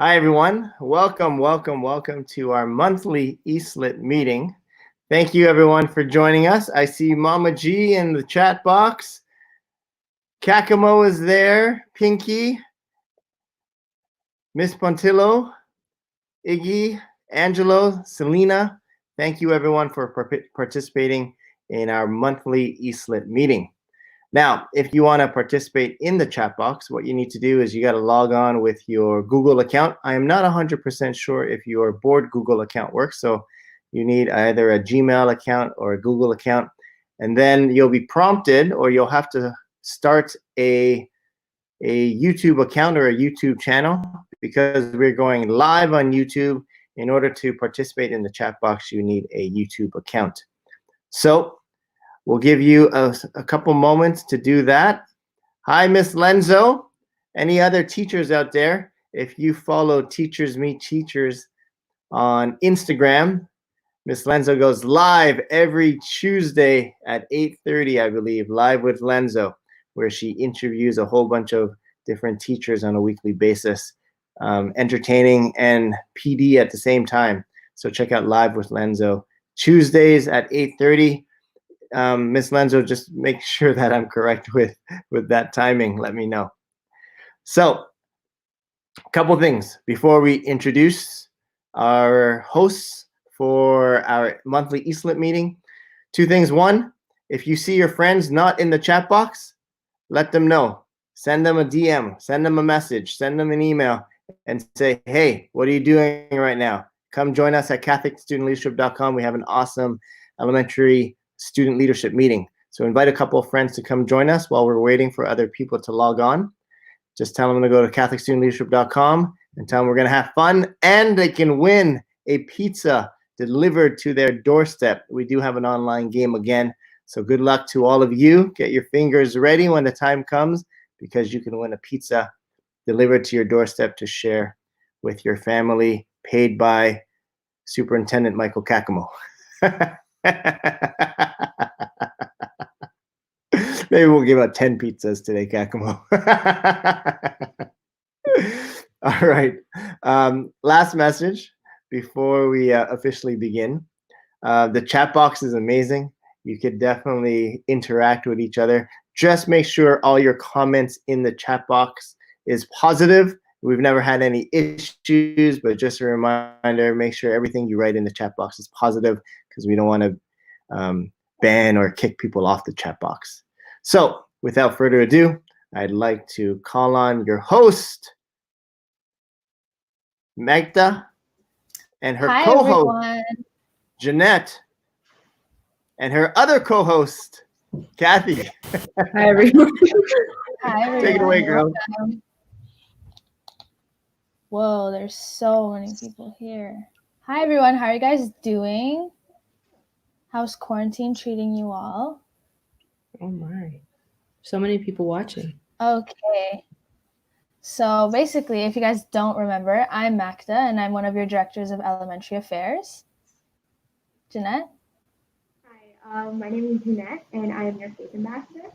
Hi, everyone. Welcome to our monthly ECSLIT meeting. Thank you, everyone, for joining us. I see Mama G in the chat box. Kakamo is there. Pinky, Miss Pontillo, Iggy, Angelo, Selena. Thank you, everyone, for participating in our monthly ECSLIT meeting. Now, if you want to participate in the chat box, what you need to do is you got to log on with your Google account. I am not 100% sure if your board Google account works, so you need either a Gmail account or a Google account, and then you'll be prompted, or you'll have to start a YouTube account or a YouTube channel, because we're going live on YouTube. In order to participate in the chat box, you need a YouTube account. So we'll give you a couple moments to do that. Hi, Miss Lenzo. Any other teachers out there? If you follow Teachers Meet Teachers on Instagram, Miss Lenzo goes live every Tuesday at 8:30, I believe, Live with Lenzo, where she interviews a whole bunch of different teachers on a weekly basis, entertaining and PD at the same time. So check out Live with Lenzo Tuesdays at 8:30. Miss Lenzo, just make sure that I'm correct with that timing. Let me know. So, a couple things before we introduce our hosts for our monthly ECSLIT meeting. Two things. One, if you see your friends not in the chat box, let them know. Send them a DM, send them a message, send them an email, and say, hey, what are you doing right now? Come join us at CatholicStudentLeadership.com. We have an awesome elementary student leadership meeting. So invite a couple of friends to come join us while we're waiting for other people to log on. Just tell them to go to CatholicStudentLeadership.com and tell them we're going to have fun, and they can win a pizza delivered to their doorstep. We do have an online game again. So good luck to all of you. Get your fingers ready when the time comes, because you can win a pizza delivered to your doorstep to share with your family, paid by Superintendent Michael Kakamo. Maybe we'll give out 10 pizzas today, Kakamo. All right. Last message before we officially begin. The chat box is amazing. You could definitely interact with each other. Just make sure all your comments in the chat box is positive. We've never had any issues, but just a reminder, make sure everything you write in the chat box is positive, because we don't want to ban or kick people off the chat box. So without further ado, I'd like to call on your host, Magda, and her co-host, Jeanette, and her other co-host, Kathy. Hi, everyone. Hi, everyone. Take it away, girl. Whoa, there's so many people here. Hi, everyone. How are you guys doing? How's quarantine treating you all? Oh, my. So many people watching. Okay. So basically, if you guys don't remember, I'm Magda, and I'm one of your directors of elementary affairs. Jeanette? Hi, my name is Jeanette, and I am your faith ambassador.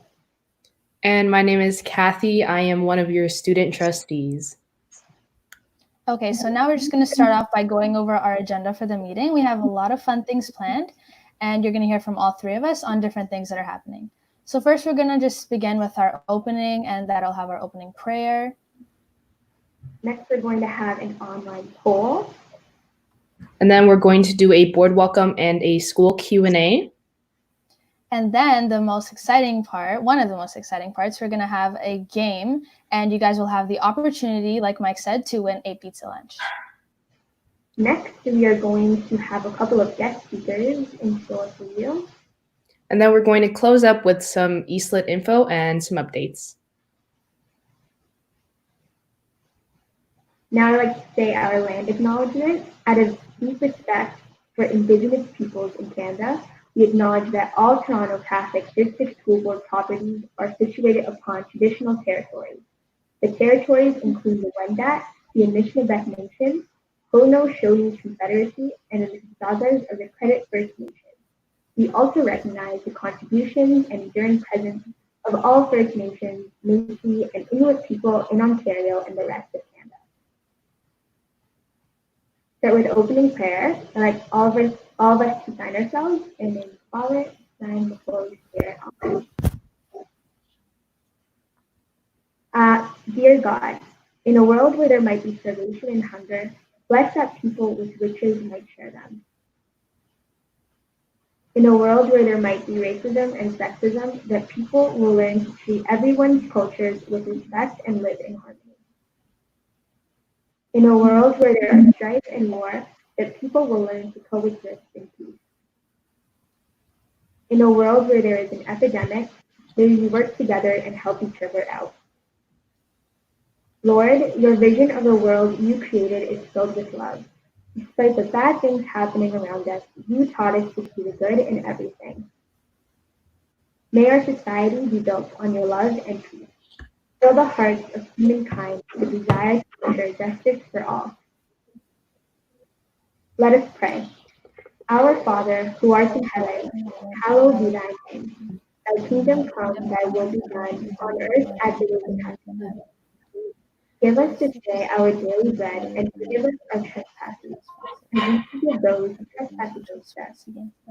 And my name is Kathy. I am one of your student trustees. Okay, so now we're just going to start off by going over our agenda for the meeting. We have a lot of fun things planned, and you're going to hear from all three of us on different things that are happening. So first, we're going to just begin with our opening, and that'll have our opening prayer. Next, we're going to have an online poll. And then we're going to do a board welcome and a school Q&A. And then the most exciting part, one of the most exciting parts, we're going to have a game, and you guys will have the opportunity, like Mike said, to win a pizza lunch. Next, we are going to have a couple of guest speakers in store for you. And then we're going to close up with some ECSLIT info and some updates. Now I'd like to say our land acknowledgement. Out of deep respect for Indigenous peoples in Canada, we acknowledge that all Toronto Catholic District School Board properties are situated upon traditional territories. The territories include the Wendat, the Anishinaabe Nation, Haudenosaunee Confederacy, and the Mississaugas of the Credit First Nation. We also recognize the contributions and enduring presence of all First Nations, Métis, and Inuit people in Ontario and the rest of Canada. start with opening prayer. I'd like all of us to sign ourselves in the name of the Father, Son, and the Holy Spirit. Amen. Dear God, in a world where there might be starvation and hunger, bless that people with riches might share them. In a world where there might be racism and sexism, that people will learn to treat everyone's cultures with respect and live in harmony. In a world where there are strife and war, that people will learn to coexist in peace. In a world where there is an epidemic, may we work together and help each other out. Lord, your vision of the world you created is filled with love. Despite the bad things happening around us, you taught us to see the good in everything. May our society be built on your love and peace. Fill the hearts of humankind with the desire to ensure justice for all. Let us pray. Our Father, who art in heaven, hallowed be thy name. Thy kingdom come, thy will be done, on earth as it is in heaven. Give us this day our daily bread, and forgive us our trespasses, as we forgive those who trespass against us.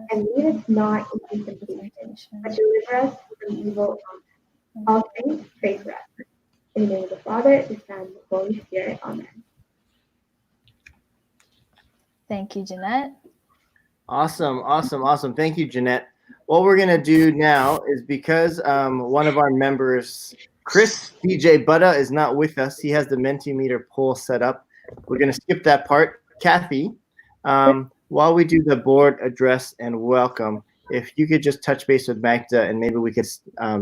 And lead us not into temptation, but deliver us from evil. Amen. All things pray for us. In the name of the Father, the Son, and the Holy Spirit. Amen. Thank you, Jeanette. Awesome. Thank you, Jeanette. What we're gonna do now is, because one of our members, Chris DJ Butta, is not with us. He has the Mentimeter poll set up. We're gonna skip that part. Kathy, while we do the board address and welcome, if you could just touch base with Magda, and maybe we could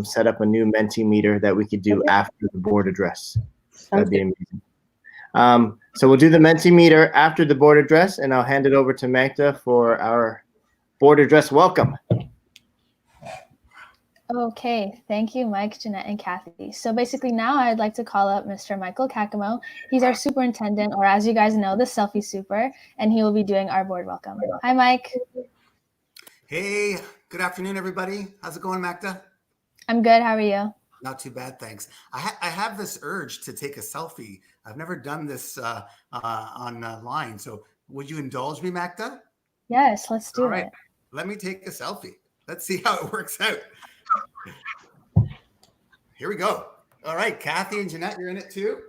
set up a new Mentimeter that we could do after the board address. That'd be amazing. So we'll do the Mentimeter after the board address, and I'll hand it over to Magda for our board address welcome. Okay, thank you, Mike, Jeanette, and Kathy. So basically now I'd like to call up Mr. Michael Kakamo. He's our superintendent, or as you guys know, the Selfie Super, and he will be doing our board welcome. Hi, Mike. Hey, good afternoon, everybody. How's it going, Magda? I'm good. How are you? Not too bad, thanks. I have this urge to take a selfie. I've never done this online, so would you indulge me, Magda? Yes, let's do it. Let me take a selfie. Let's see how it works out. Here we go. All right, Kathy and Jeanette, you're in it too?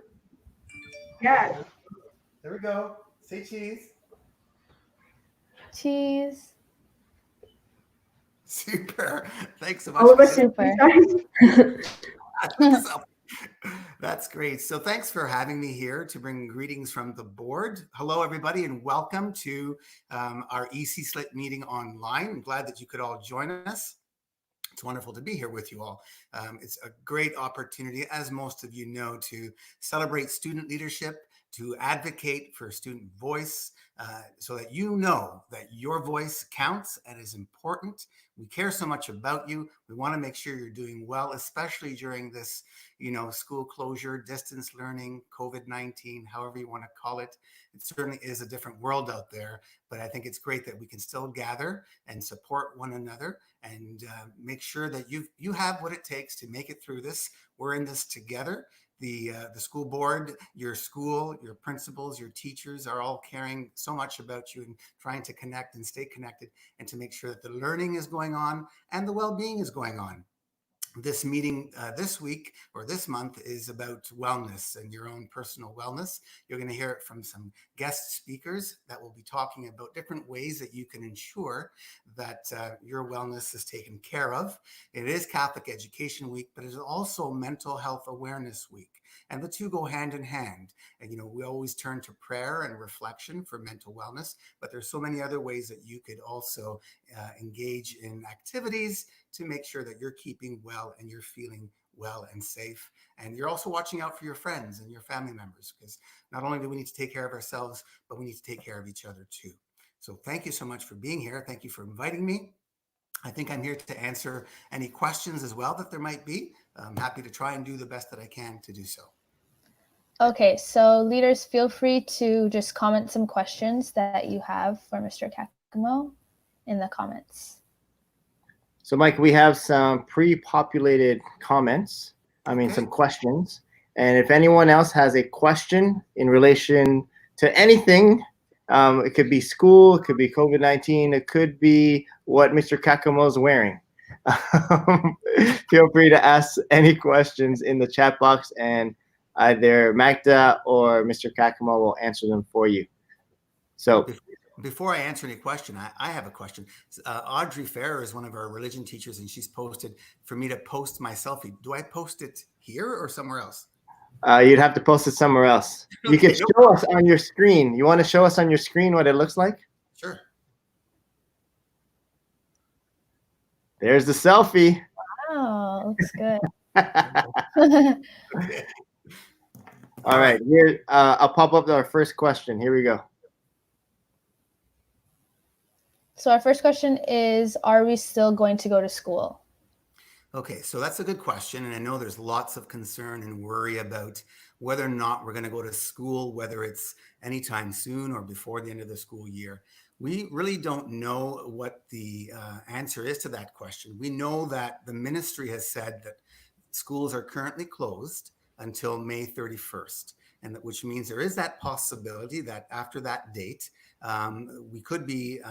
Yes. There we go. Say cheese. Cheese. Super. Thanks so much. All of us Super. That's great. So thanks for having me here to bring greetings from the board. Hello, everybody, and welcome to our ECSLIT meeting online. I'm glad that you could all join us. It's wonderful to be here with you all. It's a great opportunity, as most of you know, to celebrate student leadership, to advocate for student voice, so that you know that your voice counts and is important. We care so much about you. We want to make sure you're doing well, especially during this, school closure, distance learning, COVID-19, however you want to call it. It certainly is a different world out there, but I think it's great that we can still gather and support one another and make sure that you have what it takes to make it through this. We're in this together. The school board, your school, your principals, your teachers are all caring so much about you and trying to connect and stay connected and to make sure that the learning is going on and the well-being is going on. This meeting this week or this month is about wellness and your own personal wellness. You're going to hear it from some guest speakers that will be talking about different ways that you can ensure that your wellness is taken care of. It is Catholic Education Week, but it is also Mental Health Awareness Week. And the two go hand in hand. And, we always turn to prayer and reflection for mental wellness, but there's so many other ways that you could also engage in activities to make sure that you're keeping well and you're feeling well and safe. And you're also watching out for your friends and your family members, because not only do we need to take care of ourselves, but we need to take care of each other too. So thank you so much for being here. Thank you for inviting me. I think I'm here to answer any questions as well that there might be. I'm happy to try and do the best that I can to do so. Okay, so leaders, feel free to just comment some questions that you have for Mr. Kakamo in the comments. So, Mike, we have some pre-populated comments. Some questions. And if anyone else has a question in relation to anything It could be school, it could be COVID-19, it could be what Mr. Kakumo is wearing. Feel free to ask any questions in the chat box, and either Magda or Mr. Kakumo will answer them for you. So before I answer any question, I have a question. Audrey Farrer is one of our religion teachers, and she's posted for me to post my selfie. Do I post it here or somewhere else? You'd have to post it somewhere else. You Okay, can show us on your screen. You want to show us on your screen what it looks like? Sure. There's the selfie. Wow, looks good. All right, here I'll pop up our first question. Here we go. So our first question is, are we still going to go to school? Okay, so that's a good question. And I know there's lots of concern and worry about whether or not we're going to go to school, whether it's anytime soon or before the end of the school year. We really don't know what the answer is to that question. We know that the ministry has said that schools are currently closed until May 31st, and that, which means there is that possibility that after that date, we could be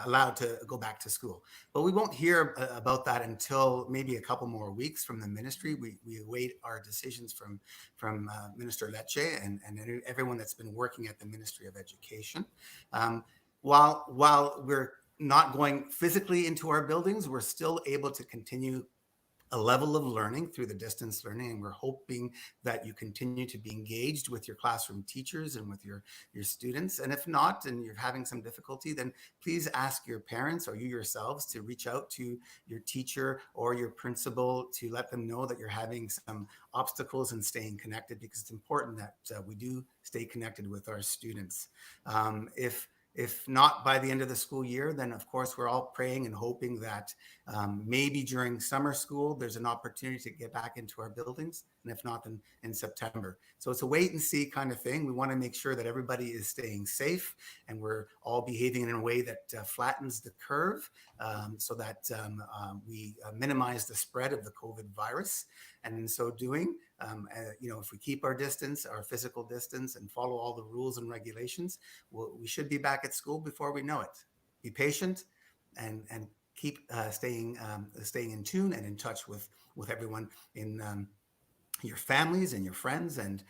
allowed to go back to school. But we won't hear about that until maybe a couple more weeks from the ministry. We await our decisions from Minister Lecce and everyone that's been working at the Ministry of Education. While we're not going physically into our buildings, we're still able to continue a level of learning through the distance learning, and we're hoping that you continue to be engaged with your classroom teachers and with your students. And if not, and you're having some difficulty, then please ask your parents or you yourselves to reach out to your teacher or your principal to let them know that you're having some obstacles in staying connected, because it's important that we do stay connected with our students. If not by the end of the school year, then of course we're all praying and hoping that maybe during summer school, there's an opportunity to get back into our buildings. And if not, then in September. So it's a wait and see kind of thing. We want to make sure that everybody is staying safe and we're all behaving in a way that flattens the curve so that we minimize the spread of the COVID virus. And in so doing, if we keep our distance, our physical distance, and follow all the rules and regulations, we should be back at school before we know it. Be patient and keep staying in tune and in touch with everyone in your families and your friends and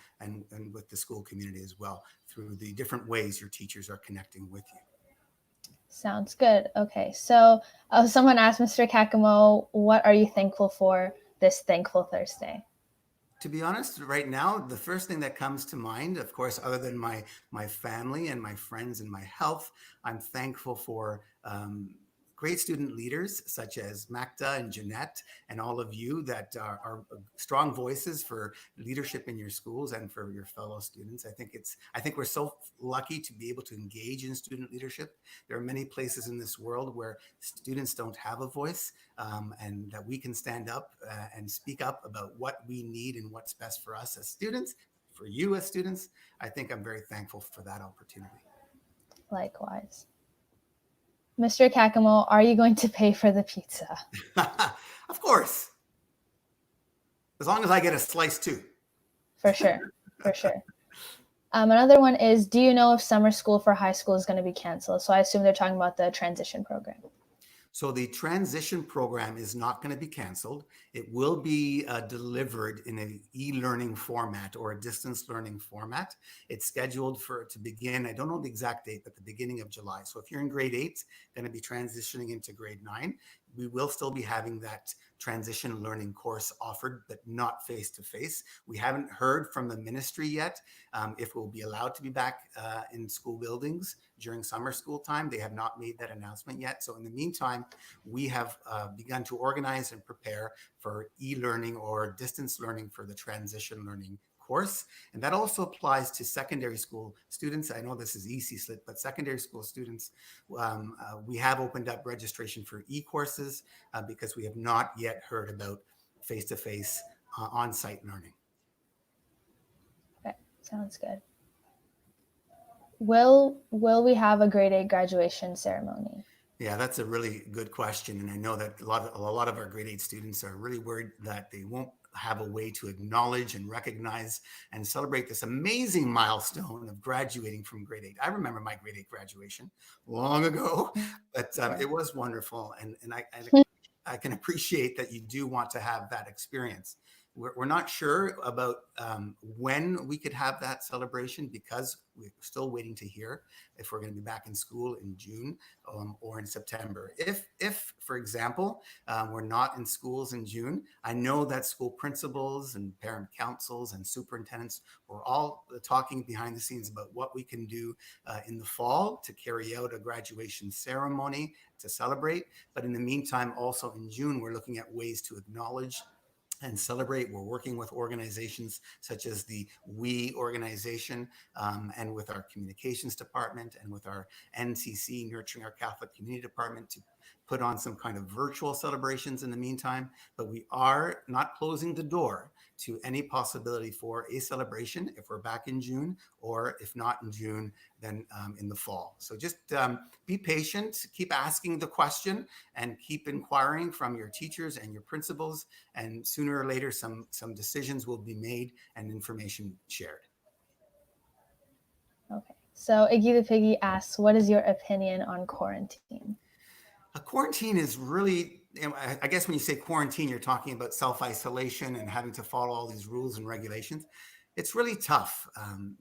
with the school community as well, through the different ways your teachers are connecting with you. Sounds good. Okay, so someone asked Mr. Kakumo, what are you thankful for this Thankful Thursday? To be honest, right now, the first thing that comes to mind, of course, other than my family and my friends and my health, I'm thankful for great student leaders such as Magda and Jeanette and all of you that are strong voices for leadership in your schools and for your fellow students. I think we're so lucky to be able to engage in student leadership. There are many places in this world where students don't have a voice, and that we can stand up and speak up about what we need and what's best for us as students, for you as students. I think I'm very thankful for that opportunity. Likewise. Mr. Kakumo, are you going to pay for the pizza? Of course. As long as I get a slice too. For sure. For sure. Another one is, do you know if summer school for high school is going to be canceled? So I assume they're talking about the transition program. So the transition program is not going to be canceled. It will be delivered in an e-learning format or a distance learning format. It's scheduled to begin, I don't know the exact date, but the beginning of July. So if you're in grade 8, going to be transitioning into grade 9, we will still be having that transition learning course offered, but not face-to-face. We haven't heard from the ministry yet if we'll be allowed to be back in school buildings during summer school time. They have not made that announcement yet. So in the meantime, we have begun to organize and prepare for e-learning or distance learning for the transition learning course. And that also applies to secondary school students. I know this is ECSLIT, but secondary school students, we have opened up registration for e-courses because we have not yet heard about face-to-face on-site learning. Okay, sounds good. Will we have a grade 8 graduation ceremony? Yeah, that's a really good question. And I know that a lot of our grade 8 students are really worried that they won't have a way to acknowledge and recognize and celebrate this amazing milestone of graduating from grade 8. I remember my grade 8 graduation long ago, but it was wonderful. And I can appreciate that you do want to have that experience. We're not sure about when we could have that celebration because we're still waiting to hear if we're going to be back in school in June or in September. If for example, we're not in schools in June, I know that school principals and parent councils and superintendents were all talking behind the scenes about what we can do in the fall to carry out a graduation ceremony to celebrate. But in the meantime, also in June, we're looking at ways to acknowledge and celebrate. We're working with organizations such as the WE organization and with our communications department and with our NCC, Nurturing Our Catholic Community Department, to put on some kind of virtual celebrations in the meantime. But we are not closing the door to any possibility for a celebration if we're back in June, or if not in June, then in the fall. So just be patient, keep asking the question, and keep inquiring from your teachers and your principals, and sooner or later some decisions will be made and information shared. Okay, so Iggy the Piggy asks, what is your opinion on quarantine? A quarantine is really, I guess when you say quarantine, you're talking about self-isolation and having to follow all these rules and regulations. It's really tough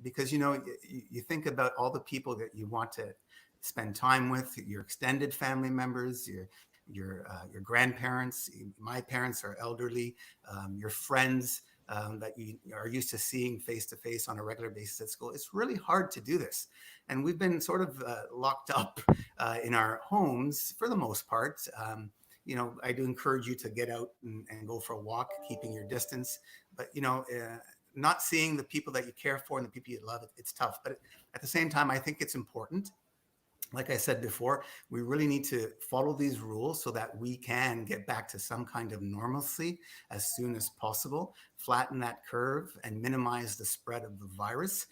because, you know, you think about all the people that you want to spend time with, your extended family members, your grandparents. My parents are elderly, your friends that you are used to seeing face to face on a regular basis at school. It's really hard to do this. And we've been sort of locked up in our homes for the most part. You know, I do encourage you to get out and go for a walk, keeping your distance. But, you know, not seeing the people that you care for and the people you love, it's tough. But at the same time, I think it's important. Like I said before, we really need to follow these rules so that we can get back to some kind of normalcy as soon as possible, flatten that curve and minimize the spread of the virus.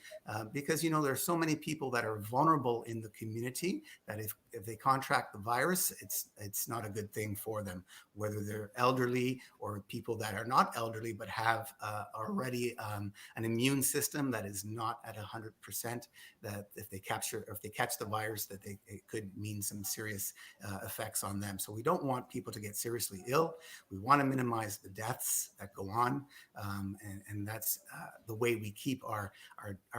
Because, you know, there's so many people that are vulnerable in the community that if they contract the virus, it's not a good thing for them, whether they're elderly or people that are not elderly but have already an immune system that is not at 100%, that if they catch the virus, that it could mean some serious effects on them. So we don't want people to get seriously ill. We want to minimize the deaths that go on. And that's the way we keep our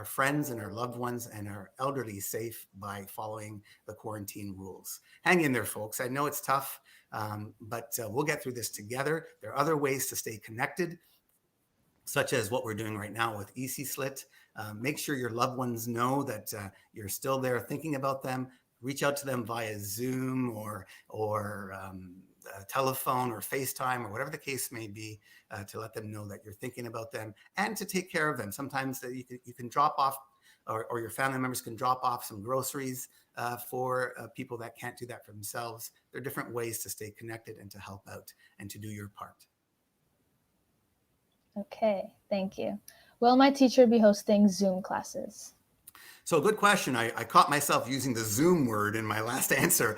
friends and our loved ones and our elderly safe, by following the quarantine rules. Hang in there, folks. I know it's tough, but we'll get through this together. There are other ways to stay connected, such as what we're doing right now with ECSLIT. Make sure your loved ones know that you're still there thinking about them. Reach out to them via Zoom or telephone or FaceTime or whatever the case may be, to let them know that you're thinking about them and to take care of them. Sometimes that you can drop off, or your family members can drop off some groceries for people that can't do that for themselves. There are different ways to stay connected and to help out and to do your part. Okay, thank you. Will my teacher be hosting Zoom classes? So good question. I caught myself using the Zoom word in my last answer,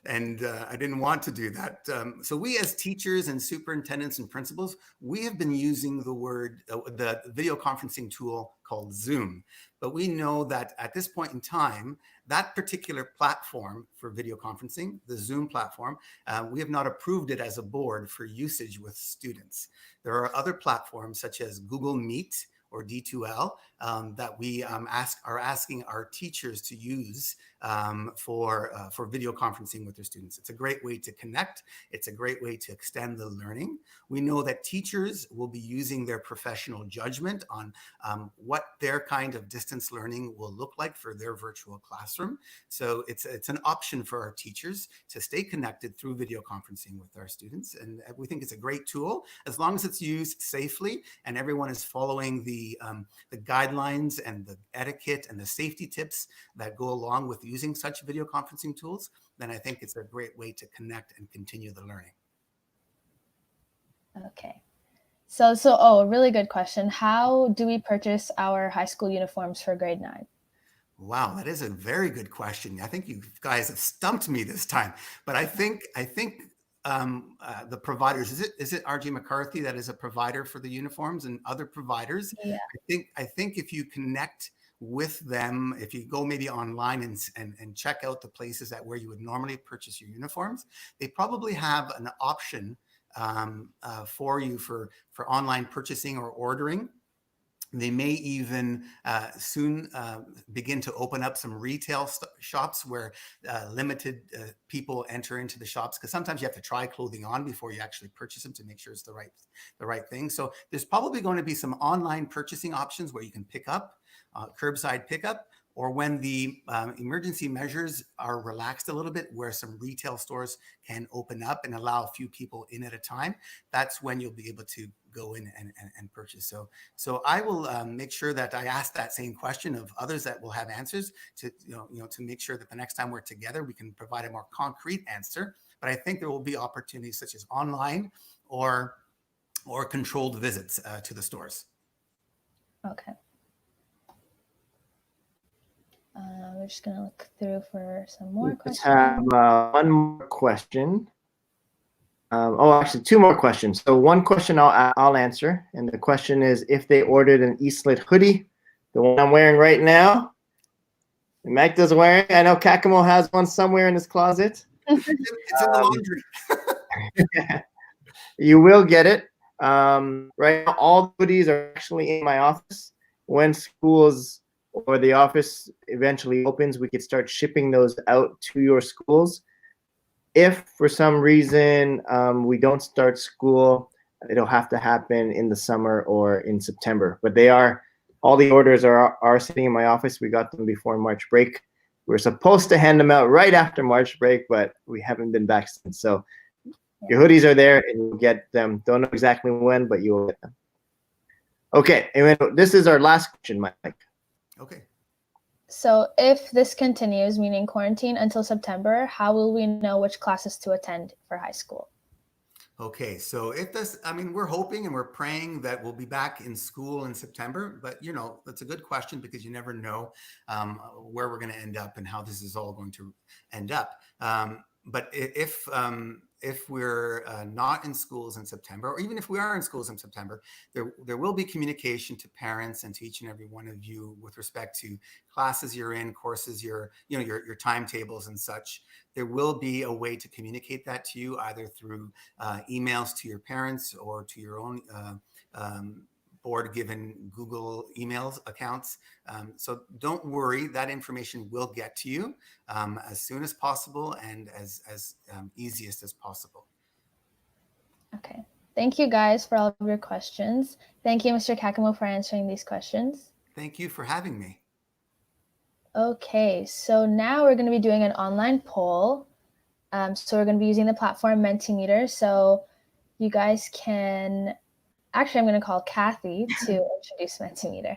and I didn't want to do that. So we, as teachers and superintendents and principals, we have been using the video conferencing tool called Zoom. But we know that at this point in time, that particular platform for video conferencing, the Zoom platform, we have not approved it as a board for usage with students. There are other platforms such as Google Meet or D2L that we are asking our teachers to use for video conferencing with their students. It's a great way to connect. It's a great way to extend the learning. We know that teachers will be using their professional judgment on what their kind of distance learning will look like for their virtual classroom. So it's an option for our teachers to stay connected through video conferencing with our students. And we think it's a great tool, as long as it's used safely and everyone is following the guidelines and the etiquette and the safety tips that go along with using such video conferencing tools. Then I think it's a great way to connect and continue the learning. Okay. So, a really good question. How do we purchase our high school uniforms for grade 9? Wow, that is a very good question. I think you guys have stumped me this time, but I think the providers. Is it RG McCarthy that is a provider for the uniforms and other providers? Yeah. I think if you connect with them, if you go maybe online and check out the places that where you would normally purchase your uniforms, they probably have an option for you for online purchasing or ordering. They may even soon begin to open up some retail shops where limited people enter into the shops, because sometimes you have to try clothing on before you actually purchase them to make sure it's the right thing. So there's probably going to be some online purchasing options where you can pick up, curbside pickup, or when the emergency measures are relaxed a little bit, where some retail stores can open up and allow a few people in at a time. That's when you'll be able to go in and purchase. So I will make sure that I ask that same question of others that will have answers to to make sure that the next time we're together we can provide a more concrete answer. But I think there will be opportunities such as online or controlled visits to the stores. Okay. We're just gonna look through for some more Let's questions. have one more question. Actually, two more questions. So one question I'll answer, and the question is if they ordered an ECSLIT hoodie, the one I'm wearing right now. And Magda's wearing. I know Kakamo has one somewhere in his closet. It's in the laundry. You will get it. Right now, all the hoodies are actually in my office. When schools or the office eventually opens, we could start shipping those out to your schools. If for some reason we don't start school, it'll have to happen in the summer or in September. But all the orders are sitting in my office. We got them before March break. We're supposed to hand them out right after March break, but we haven't been back since. So your hoodies are there and you'll get them. Don't know exactly when, but you will get them. Okay, and this is our last question, Mike. Okay. So if this continues, meaning quarantine until September, how will we know which classes to attend for high school? Okay, so we're hoping and we're praying that we'll be back in school in September, but that's a good question because you never know where we're going to end up and how this is all going to end up. But if we're not in schools in September, or even if we are in schools in September, there will be communication to parents and to each and every one of you with respect to classes you're in, courses your timetables and such. There will be a way to communicate that to you, either through emails to your parents or to your own board-given Google emails accounts. So don't worry, that information will get to you as soon as possible and as easiest as possible. Okay. Thank you guys for all of your questions. Thank you, Mr. Kakamo, for answering these questions. Thank you for having me. Okay, so now we're going to be doing an online poll. So we're going to be using the platform Mentimeter. So you guys can, actually I'm going to call Kathy to introduce Mentimeter.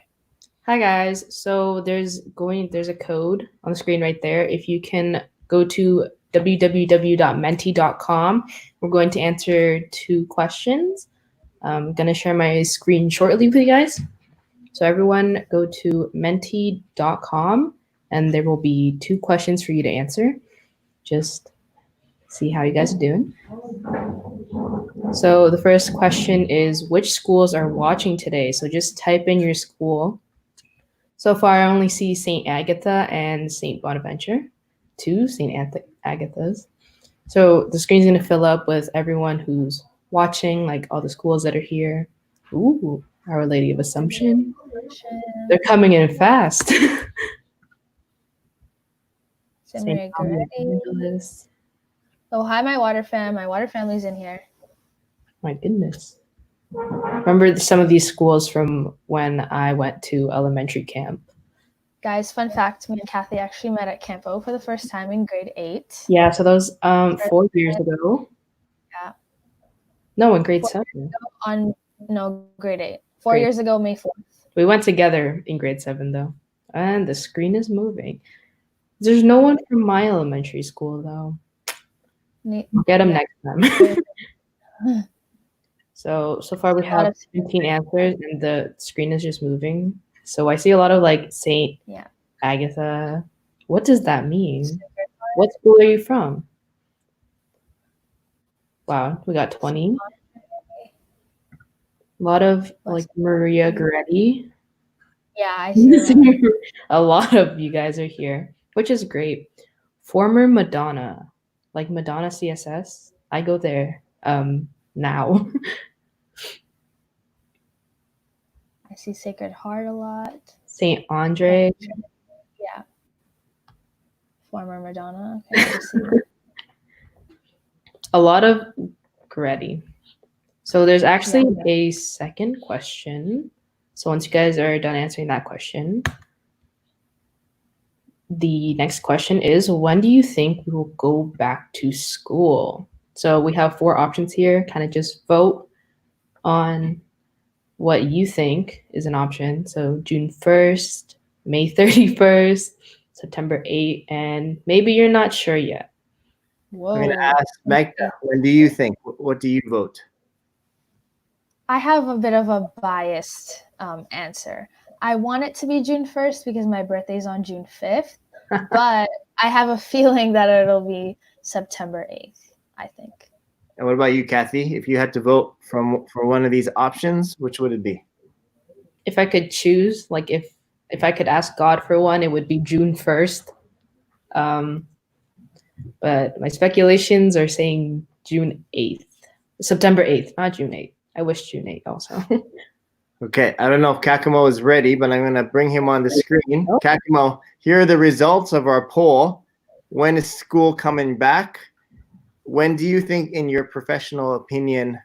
Hi guys. So there's a code on the screen right there. If you can go to www.menti.com, we're going to answer 2 questions. I'm going to share my screen shortly with you guys. So everyone go to menti.com and there will be 2 questions for you to answer. Just see how you guys are doing. So the first question is, which schools are watching today? So just type in your school. So far, I only see St. Agatha and St. Bonaventure, 2 St. Agathas. So the screen's going to fill up with everyone who's watching, like all the schools that are here. Ooh, Our Lady of Assumption. They're coming in fast. St. Angeles. Oh, hi, my water fam. My water family's in here. My goodness. Remember some of these schools from when I went to elementary camp. Guys, fun fact, me and Kathy actually met at Camp O for the first time in grade 8. Yeah, so that was 4 years ago. Yeah. No, in grade 7. Grade 8. 4 years ago, May 4th. We went together in grade 7 though. And the screen is moving. There's no one from my elementary school though. Get them next time. So far we have 17 answers and the screen is just moving. So I see a lot of like St. Agatha. What does that mean? What school are you from? Wow, we got 20. A lot of like Maria Goretti. Yeah, I see a lot. A lot of you guys are here, which is great. Former Madonna, like Madonna CSS. I go there now. I see Sacred Heart a lot. Saint Andre. Yeah. Former Madonna. Okay, I just see. A lot of Goretti. So there's actually a second question. So once you guys are done answering that question, the next question is, when do you think we will go back to school? So we have 4 options here. Kind of just vote on what you think is an option. So June 1st, May 31st, September 8th, and maybe you're not sure yet. Whoa. I'm going to ask Magda, when do you think? What do you vote? I have a bit of a biased answer. I want it to be June 1st because my birthday is on June 5th, but I have a feeling that it'll be September 8th, I think. And what about you, Kathy? If you had to vote for one of these options, which would it be? If I could choose, like if I could ask God for one, it would be June 1st. But my speculations are saying June 8th. September 8th, not June 8th. I wish June 8th also. Okay, I don't know if Kakumo is ready, but I'm going to bring him on the screen. Kakumo, here are the results of our poll. When is school coming back? When do you think, in your professional opinion,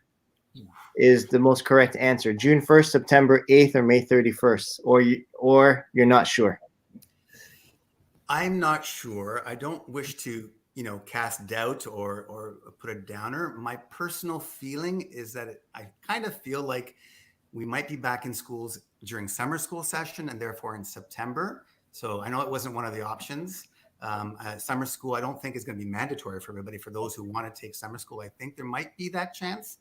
is the most correct answer? June 1st, September 8th, or May 31st? Or you're not sure? I'm not sure. I don't wish to, cast doubt or put a downer. My personal feeling is that I kind of feel like we might be back in schools during summer school session and therefore in September. So I know it wasn't one of the options. Summer school, I don't think is going to be mandatory for everybody. For those who want to take summer school, I think there might be that chance.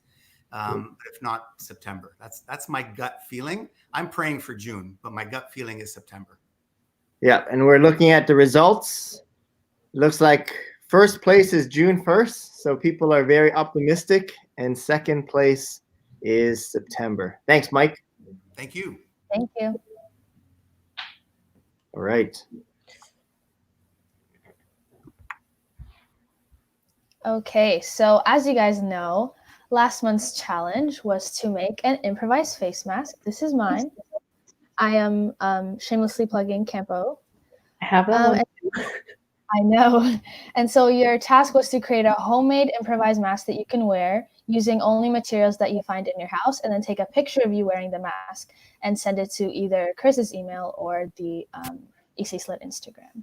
But if not, September. That's my gut feeling. I'm praying for June, but my gut feeling is September. Yeah, and we're looking at the results. Looks like first place is June 1st, so people are very optimistic, and second place is September. Thanks, Mike. Thank you. Thank you. All right. Okay, so as you guys know, last month's challenge was to make an improvised face mask. This is mine. I am shamelessly plugging Campo. I have that one. I know. And so your task was to create a homemade improvised mask that you can wear using only materials that you find in your house, and then take a picture of you wearing the mask and send it to either Chris's email or the ECSLIT Instagram.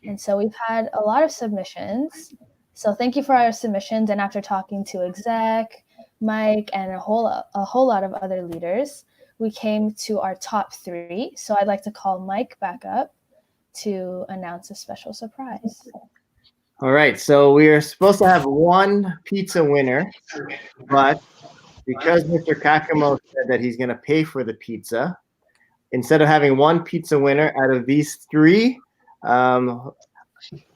And so we've had a lot of submissions. So thank you for our submissions. And after talking to exec, Mike, and a whole lot of other leaders, we came to our top 3. So I'd like to call Mike back up to announce a special surprise. All right, so we are supposed to have one pizza winner, but because Mr. Kakumo said that he's going to pay for the pizza, instead of having one pizza winner out of these 3,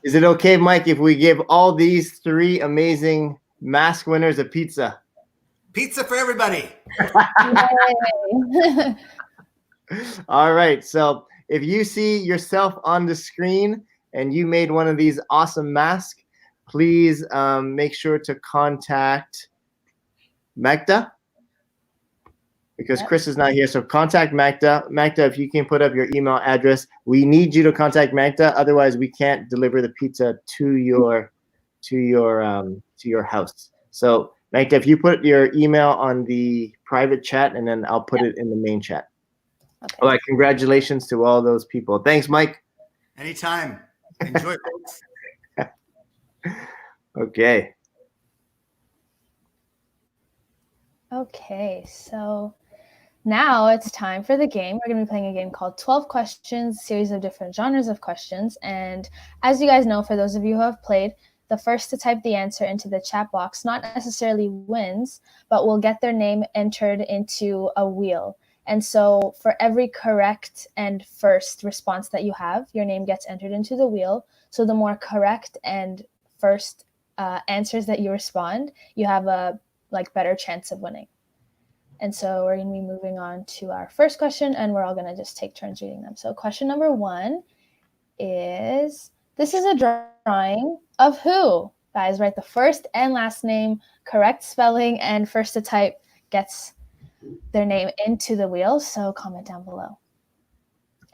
is it okay, Mike, if we give all these 3 amazing mask winners a pizza? Pizza for everybody. All right, so if you see yourself on the screen and you made one of these awesome masks, please make sure to contact Magda, because Chris is not here. So contact Magda. Magda, if you can put up your email address, we need you to contact Magda. Otherwise, we can't deliver the pizza to your house. So Magda, if you put your email on the private chat, and then I'll put it in the main chat. Okay. All right, congratulations to all those people. Thanks, Mike. Anytime. Enjoy, folks. Okay. Okay, so now it's time for the game. We're going to be playing a game called 12 Questions, a series of different genres of questions. And as you guys know, for those of you who have played, the first to type the answer into the chat box not necessarily wins, but will get their name entered into a wheel. And so for every correct and first response that you have, your name gets entered into the wheel. So the more correct and first answers that you respond, you have a better chance of winning. And so we're going to be moving on to our first question, and we're all going to just take turns reading them. So question number 1 is, this is a drawing of who? Guys, write the first and last name, correct spelling, and first to type gets their name into the wheel. So comment down below.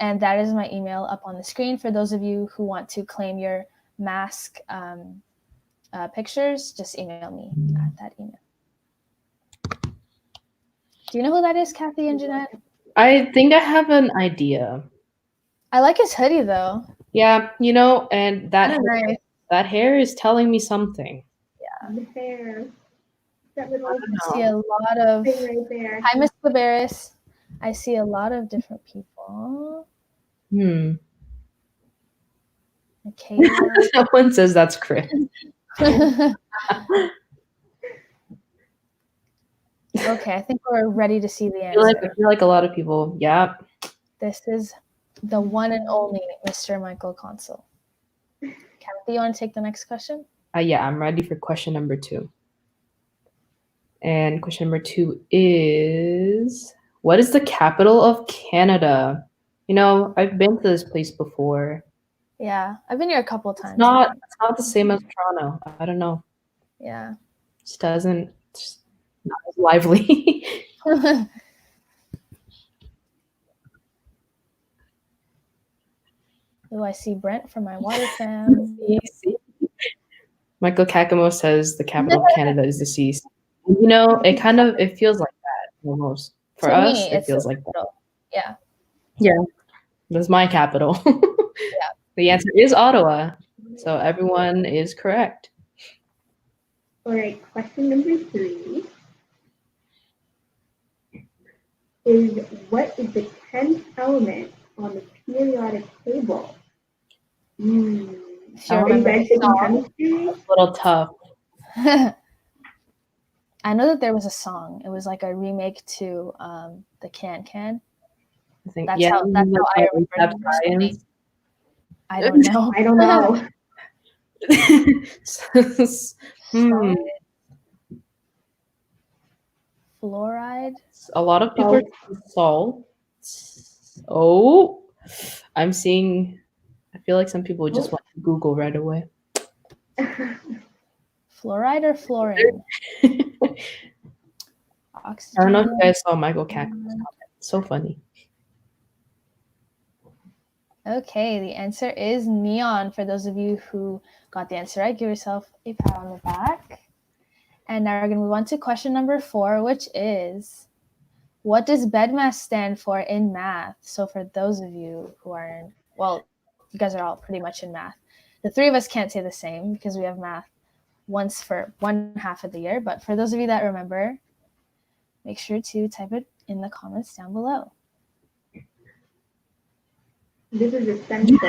And that is my email up on the screen for those of you who want to claim your mask pictures. Just email me at that email. Do you know who that is, Kathy and Jeanette? I think I have an idea. I like his hoodie though. Yeah, and that Nice. that hair is telling me something. The hair. That little I see a lot of. thing right there. Hi, Miss Claveris. I see a lot of different people. Okay. Someone says that's Chris. Okay, I think we're ready to see the I answer. feel like a lot of people. Yeah. This is the one and only Mr. Michael Consul. Kathy, you want to take the next question? Yeah, I'm ready for question number 2. And question number 2 is, what is the capital of Canada? I've been to this place before. Yeah, I've been here a couple of times. It's not the same as Toronto. I don't know. Yeah. Just not as lively. Oh, I see Brent from my water fam. Michael Kakamo says the capital of Canada is the sea. It feels like that almost. For To us, me, it it's feels the like that. capital. Yeah. Yeah, that's my capital. Yeah. The answer is Ottawa. So everyone is correct. All right, question number 3 is, what is the 10th element on the periodic table? If you Are you remember guys the taking song. chemistry? A little tough. I know that there was a song. It was like a remake to the Can. I think. That's how I remember it personally. I don't know. I don't know. Fluoride. A lot of people are saying salt. Oh, I'm seeing. I feel like some people just want to Google right away. Fluoride or fluorine? Oxygen. I don't know if you guys saw Michael Kakama's comment. So funny. Okay, the answer is neon. For those of you who got the answer right, give yourself a pat on the back. And now we're going to move on to question number 4, which is, what does BEDMAS stand for in math? So for those of you who are in, well, you guys are all pretty much in math. The 3 of us can't say the same because we have math once for one half of the year. But for those of you that remember, make sure to type it in the comments down below. This is essential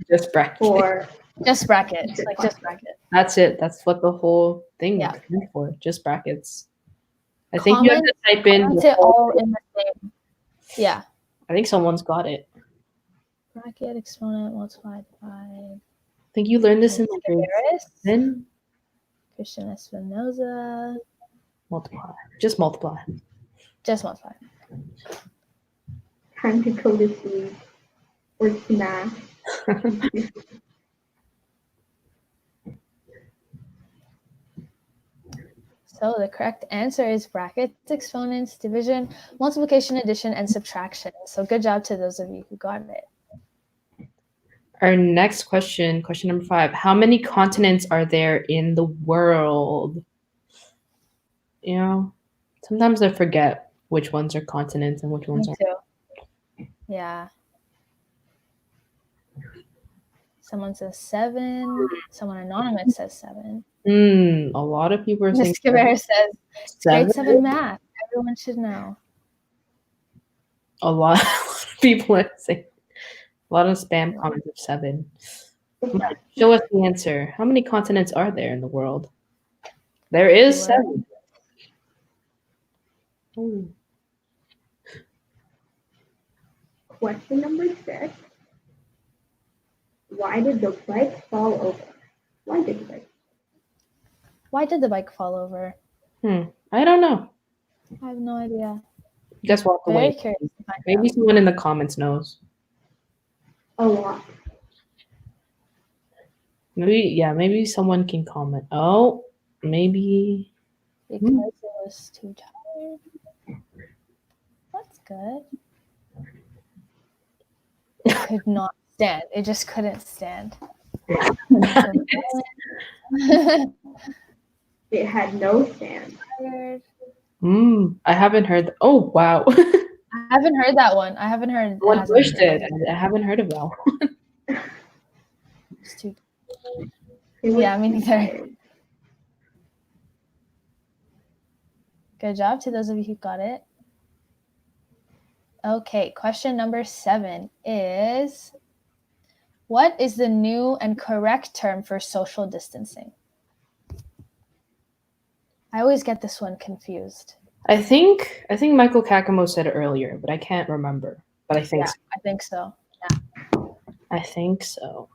Just bracket. for Just bracket. Just bracket. That's it. That's what the whole thing is for. Just brackets. I think you have to type in it all in the same. Yeah. I think someone's got it. Bracket, exponent, multiplied by. I think you learned this in grade 7. Christian Espinoza. Multiply. Just multiply. Just multiply. time to go to sleep or snack. So the correct answer is brackets, exponents, division, multiplication, addition, and subtraction. So good job to those of you who got it. Our next question, question number 5. How many continents are there in the world? You know, sometimes I forget which ones are continents and which ones Me aren't. too. Yeah. Someone says 7. Someone anonymous says 7. A lot of people are saying Miss Cabrera says, 7. grade 7 math. Everyone should know. A lot of people are saying, a lot of spam comments of 7. Come on, show us the answer. How many continents are there in the world? There is 7. Ooh. Question number 6. Why did the lights fall over? Why did the lights? Why did the bike fall over? I don't know. I have no idea. You guys walk Very away. curious to find Maybe out. someone in the comments knows. A lot. Maybe someone can comment. Oh, maybe. Because it was too tired. That's good. It could not stand. It just couldn't stand. It had no stand. Tired. I haven't heard. Oh, wow. I haven't heard that one. I haven't heard. One hasn't pushed been- it. I haven't heard of that. It's too. It was Yeah, me too neither. tired. Good job to those of you who got it. Okay, question number 7 is, what is the new and correct term for social distancing? I always get this one confused. I think Michael Kakamo said it earlier, but I can't remember. But I think Yeah, I think so. I think so.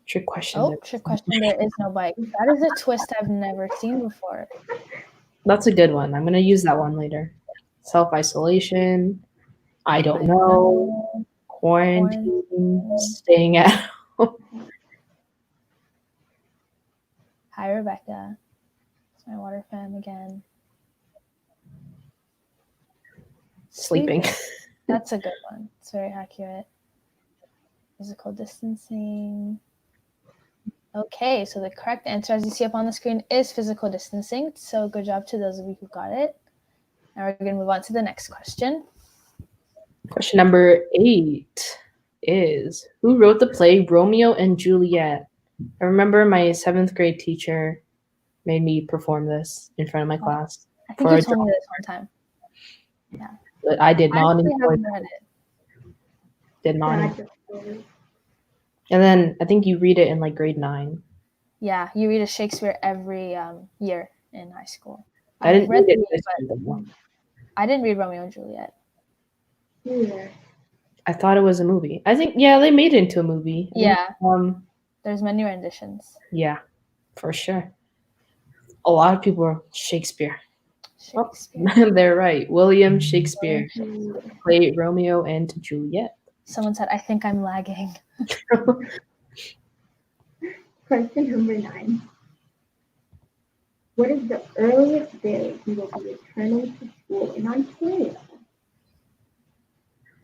Trick question. Oh, trick question. There is no bike. That is a twist I've never seen before. That's a good one. I'm gonna use that one later. Self-isolation. I don't know. Quarantine. Staying at home. Hi, Rebecca. It's my water fam again. Sleeping. That's a good one. It's very accurate. Physical distancing. Okay, so the correct answer, as you see up on the screen, is physical distancing. So good job to those of you who got it. Now we're going to move on to the next question. Question number 8 is, who wrote the play Romeo and Juliet? I remember my 7th grade teacher made me perform this in front of my class. I think you told me this one time. Yeah. But I did not actually enjoy haven't it. read it. Did not. Yeah, I enjoy- just did. And then I think you read it in like grade 9. Yeah, you read a Shakespeare every year in high school. I didn't read it the- this year, though. I didn't read Romeo and Juliet. Yeah. I thought it was a movie. I think they made it into a movie. Yeah, There's many renditions. Yeah, for sure. A lot of people are Shakespeare. Shakespeare. They're right. William Shakespeare Mm. played Romeo and Juliet. Someone said, I think I'm lagging. Question number 9. What is the earliest day you will be returning to school in Ontario?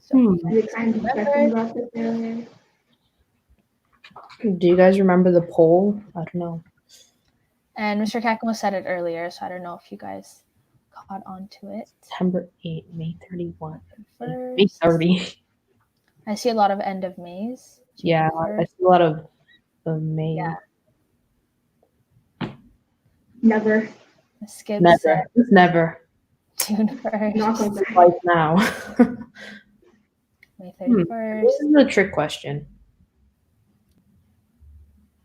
So Hmm. We were kind of discussing about this earlier. Do you guys remember the poll? I don't know. And Mr. Kakamo said it earlier, so I don't know if you guys caught on to it. September 8, May 31. First. May 30. I see a lot of end of Mays. June Yeah, I 1st. see a lot of May. Yeah. Never. Skip Never. said It's never. June 1st. Not going back. Like now. May This 31st. is a trick question.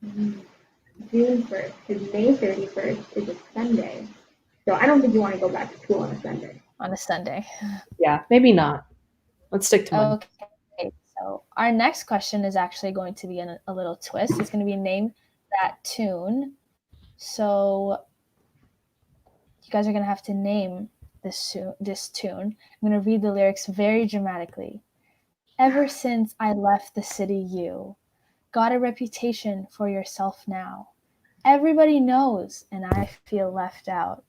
June 1st, because May 31st is a Sunday. So I don't think you want to go back to school on a Sunday. On a Sunday. Yeah, maybe not. Let's stick to Monday. Okay, so our next question is actually going to be a little twist. It's going to be name that tune. So you guys are going to have to name this tune. I'm going to read the lyrics very dramatically. Ever since I left the city, you got a reputation for yourself now. Everybody knows, and I feel left out.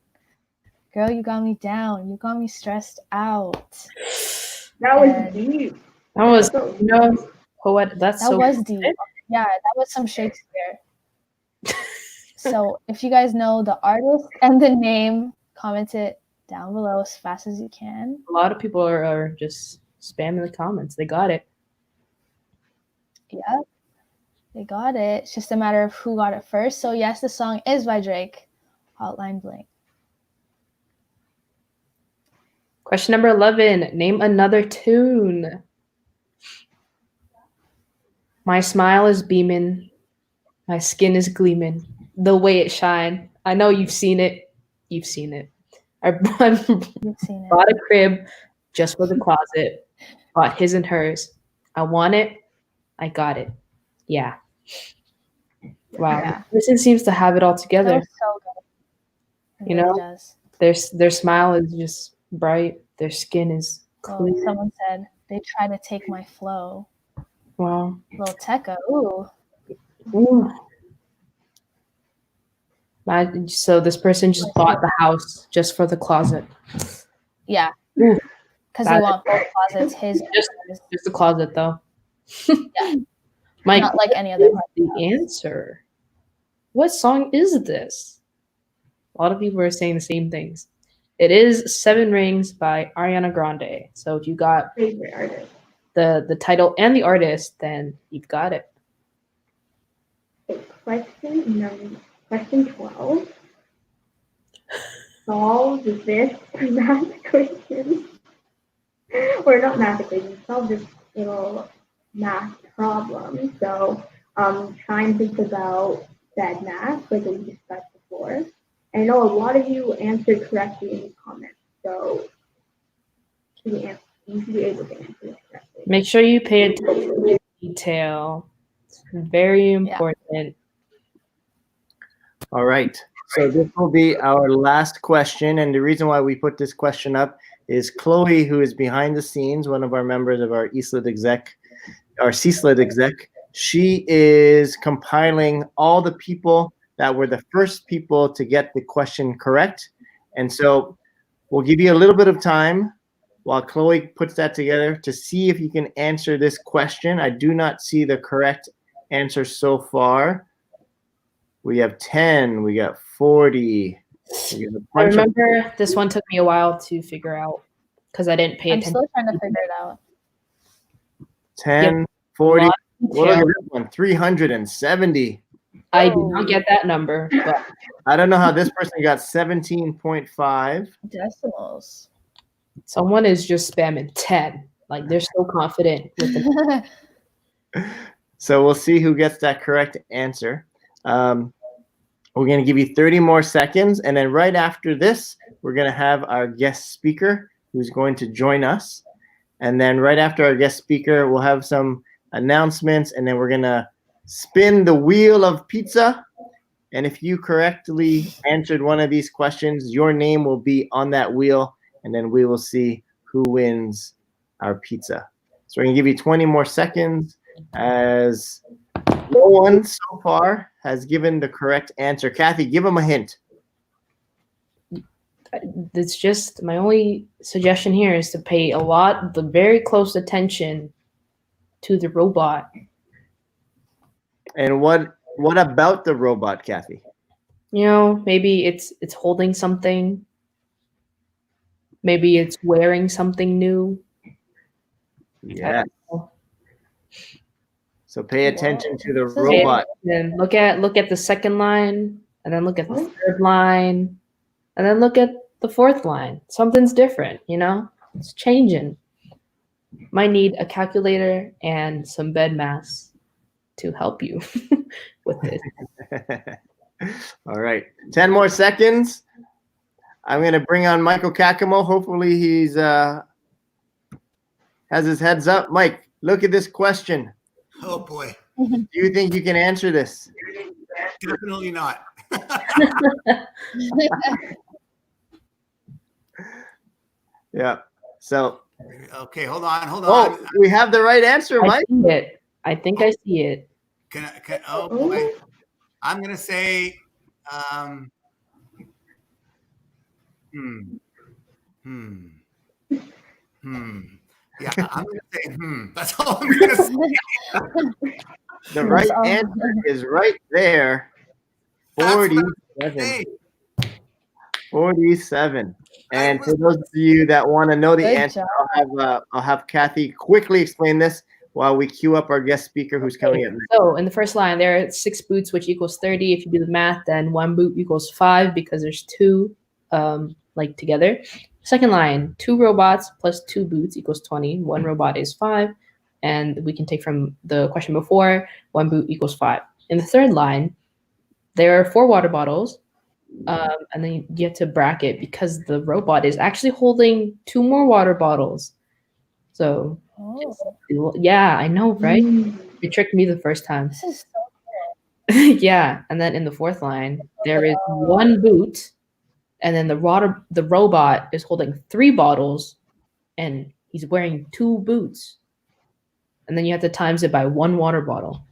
Girl, you got me down. You got me stressed out. That was And- deep. That was, So- poet. That's That so was deep. Yeah, that was some Shakespeare. So if you guys know the artist and the name, comment it down below as fast as you can. A lot of people are just spamming the comments. They got it. Yeah, they got it. It's just a matter of who got it first. So yes, the song is by Drake, Hotline Bling. Question number 11. Name another tune. My smile is beaming. My skin is gleaming. The way it shine. I know you've seen it. You've seen it. I You've seen it. bought a crib just for the closet. Bought his and hers. I want it. I got it. Yeah. Wow, Yeah. this person seems to have it all That together. was so good. It You really know? does. Their smile is just bright. Their skin is Oh, clear. someone said they try to take my flow. Wow. Little Tekka. Ooh. Ooh. So this person just bought the house just for the closet. Yeah. Ooh, Because they that- want both closets, his and Just- hers. Just the closet, though. Yeah. Mike, Not like any what other is part of the the house. answer? What song is this? A lot of people are saying the same things. It is Seven Rings by Ariana Grande. So if you got Favorite artist. the title and the artist, then you've got it. Okay, question 12. Solve this math question. Or not math equation, solve this little math problem. So try and think about BEDMAS, like we discussed before. I know a lot of you answered correctly in the comments, so you should be able to answer this correctly. Make sure you pay attention to detail. It's very important. All right. So this will be our last question. And the reason why we put this question up is Chloe, who is behind the scenes, one of our members of our ECSLIT exec, our CSLIT exec. She is compiling all the people that were the first people to get the question correct. And so we'll give you a little bit of time while Chloe puts that together to see if you can answer this question. I do not see the correct answer so far. We have 10, we got 40. We got a I bunch of remember this one took me a while to figure out because I didn't pay I'm attention. still trying to figure it out. 10, 40. Lot of Well, look detail. at this one, 370. I did not get that number, but I don't know how this person got 17.5. Decimals. someone is just spamming 10. Like they're so confident with the So we'll see who gets that correct answer. We're going to give you 30 more seconds. And then right after this, we're going to have our guest speaker who's going to join us. And then right after our guest speaker, we'll have some announcements. And then we're going to spin the wheel of pizza. And if you correctly answered one of these questions, your name will be on that wheel. And then we will see who wins our pizza. So we're going to give you 20 more seconds as no one so far has given the correct answer. Kathy, give them a hint. It's just my only suggestion here is to pay the very close attention to the robot. And what about the robot, Kathy? You know, maybe it's holding something. Maybe it's wearing something new. Yeah. So pay attention to the This is robot. Then look at the second line, and then look at the third line, and then look at the fourth line. Something's different, you know? It's changing. Might need a calculator and some BEDMAS to help you with this. All right. 10 more seconds. I'm going to bring on Michael Kakamo. Hopefully he's has his heads up. Mike, look at this question. Oh boy, Do you think you can answer this? definitely not. Yeah. So, Okay, hold on. oh, we have the right answer, I Mike. see it. I think I see it. Oh boy, I'm gonna say, Yeah, I'm gonna say, That's all I'm gonna say. The right answer is right there. 47. 47. And for those of you that want to know the Good answer, job. I'll have Kathy quickly explain this while we queue up our guest speaker who's coming in. So in the first line, there are 6 boots, which equals 30. If you do the math, then 1 boot equals 5 because there's 2 like together. Second line, 2 robots plus 2 boots equals 20. 1 robot is 5. And we can take from the question before, 1 boot equals 5. In the third line, there are 4 water bottles. And then you have to bracket because the robot is actually holding 2 more water bottles. So, yeah, I know, right? You tricked me the first time. This is Yeah, and then in the fourth line, there is one boot, and then the robot is holding 3 bottles, and he's wearing 2 boots. And then you have to times it by 1 water bottle.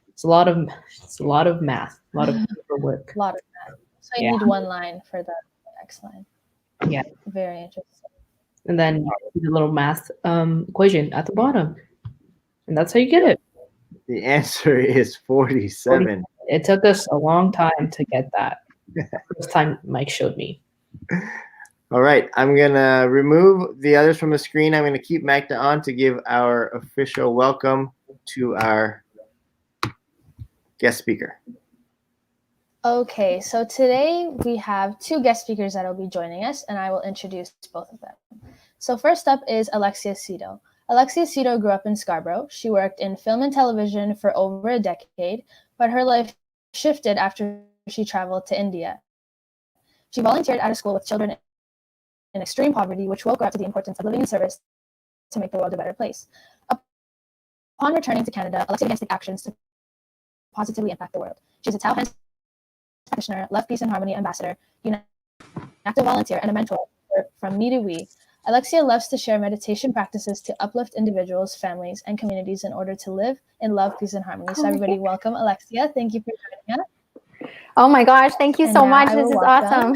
It's a lot of math, a lot of paperwork. A lot of that. So you Yeah. need 1 line for the next line. Yeah. Very interesting. And then the little math equation at the bottom. And that's how you get it. The answer is 47. It took us a long time to get that. First time Mike showed me. All right, I'm gonna remove the others from the screen. I'm gonna keep Magda on to give our official welcome to our guest speaker. Okay, so today we have 2 guest speakers that will be joining us, and I will introduce both of them. So first up is Alexia Cito. Alexia Cito grew up in Scarborough. She worked in film and television for over a decade, but her life shifted after she traveled to India. She volunteered at a school with children in extreme poverty, which woke her up to the importance of living in service to make the world a better place. Upon returning to Canada, Alexia began to take actions to positively impact the world. She's a Tao Hands practitioner, Love, Peace, and Harmony ambassador, an active volunteer, and a mentor from me to we. Alexia loves to share meditation practices to uplift individuals, families, and communities in order to live in love, peace, and harmony. So everybody welcome Alexia. Thank you for joining us. Oh my gosh, thank you so much. This is awesome.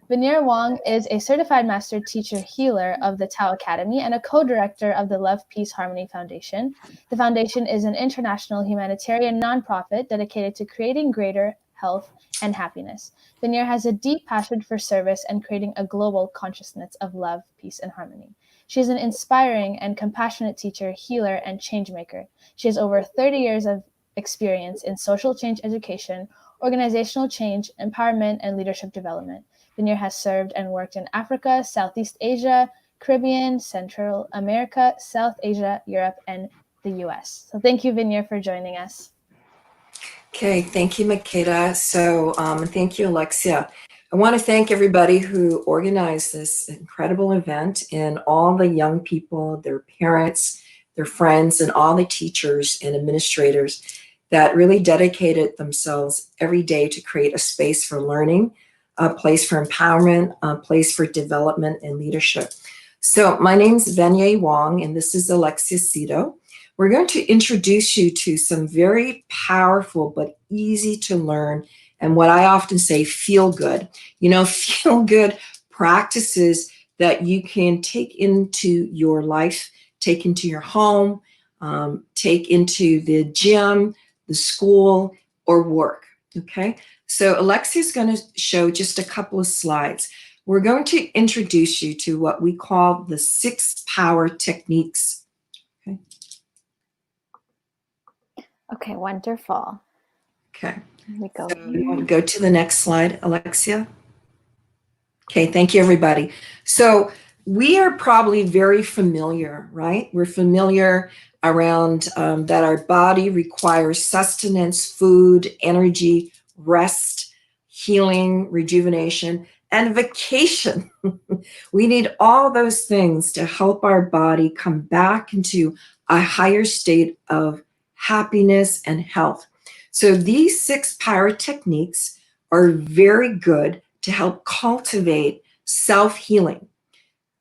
Veneer Wong is a certified master teacher healer of the Tao Academy and a co-director of the Love, Peace, Harmony Foundation. The foundation is an international humanitarian nonprofit dedicated to creating greater health and happiness. Veneer has a deep passion for service and creating a global consciousness of love, peace, and harmony. She is an inspiring and compassionate teacher, healer, and change maker. She has over 30 years of experience in social change education, organizational change, empowerment, and leadership development. Veneer has served and worked in Africa, Southeast Asia, Caribbean, Central America, South Asia, Europe, and the US. So thank you, Veneer, for joining us. Okay, thank you, Makeda. So thank you, Alexia. I want to thank everybody who organized this incredible event and all the young people, their parents, their friends, and all the teachers and administrators that really dedicated themselves every day to create a space for learning, a place for empowerment, a place for development and leadership. So my name's Veneer Wong, and this is Alexia Cito. We're going to introduce you to some very powerful but easy to learn, and what I often say, feel good. Feel good practices that you can take into your life, take into your home, take into the gym, the school, or work, okay? So Alexia's going to show just a couple of slides. We're going to introduce you to what we call the 6 power techniques. Okay, wonderful. Okay. Here we go. So you want to go to the next slide, Alexia? Okay, thank you, everybody. So we are probably very familiar, right? We're familiar around that our body requires sustenance, food, energy, rest, healing, rejuvenation, and vacation. We need all those things to help our body come back into a higher state of happiness and health. So these 6 power techniques are very good to help cultivate self-healing,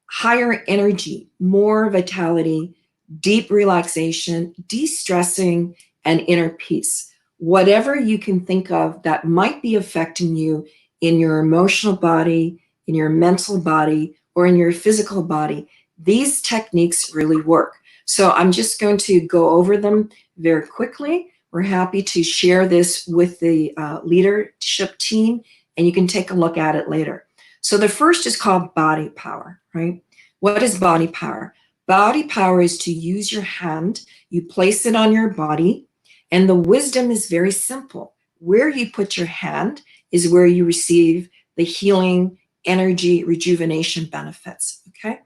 higher energy, more vitality, deep relaxation, de-stressing, and inner peace. Whatever you can think of that might be affecting you in your emotional body, in your mental body, or in your physical body, these techniques really work. So I'm just going to go over them very quickly. We're happy to share this with the leadership team, and you can take a look at it later. So the first is called body power, right? What is body power? Body power is to use your hand, you place it on your body, and the wisdom is very simple. Where you put your hand is where you receive the healing, energy, rejuvenation benefits, okay?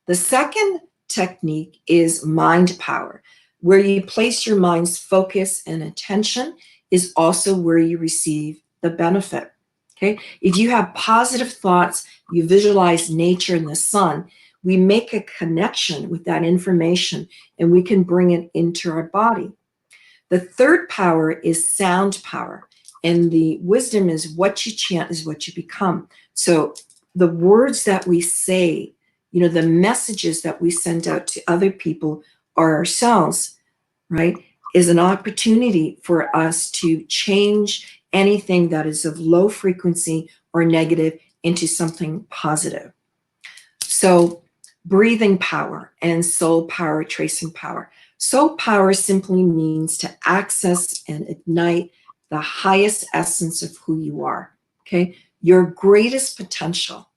The second technique is mind power. Where you place your mind's focus and attention is also where you receive the benefit, okay? If you have positive thoughts, you visualize nature and the sun, we make a connection with that information and we can bring it into our body. The third power is sound power. And the wisdom is what you chant is what you become. So the words that we say, you know, the messages that we send out to other people or ourselves, right, is an opportunity for us to change anything that is of low frequency or negative into something positive. So breathing power and soul power, tracing power. Soul power simply means to access and ignite the highest essence of who you are, okay? Your greatest potential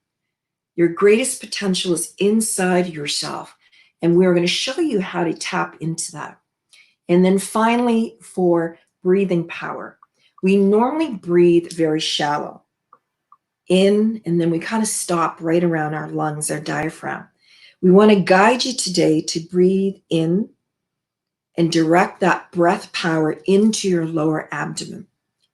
is inside yourself. And we're going to show you how to tap into that. And then finally, for breathing power, we normally breathe very shallow in, and then we kind of stop right around our lungs, our diaphragm. We want to guide you today to breathe in and direct that breath power into your lower abdomen.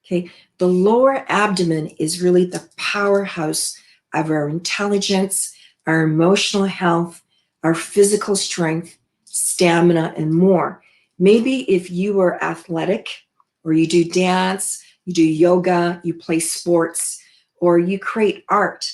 Okay, the lower abdomen is really the powerhouse of our intelligence, our emotional health, our physical strength, stamina, and more. Maybe if you are athletic, or you do dance, you do yoga, you play sports, or you create art,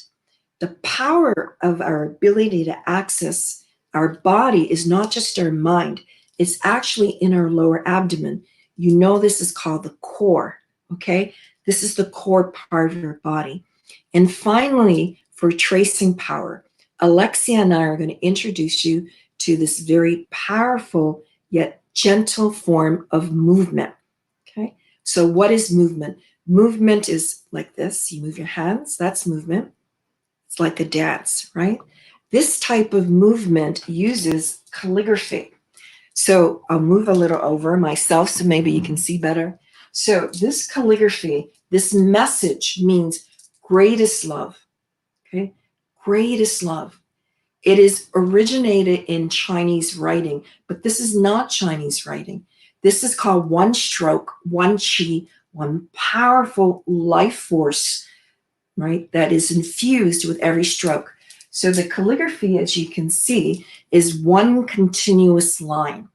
the power of our ability to access our body is not just our mind, it's actually in our lower abdomen. You know, this is called the core, okay? This is the core part of your body. And finally, for tracing power, Alexia and I are going to introduce you to this very powerful yet gentle form of movement, okay? So what is movement? Movement is like this. You move your hands, that's movement. It's like a dance, right? This type of movement uses calligraphy. So I'll move a little over myself so maybe you can see better. So this calligraphy, this message means greatest love, okay? Greatest love. It is originated in Chinese writing, but this is not Chinese writing. This is called one stroke, one chi, one powerful life force, right, that is infused with every stroke. So the calligraphy, as you can see, is one continuous line.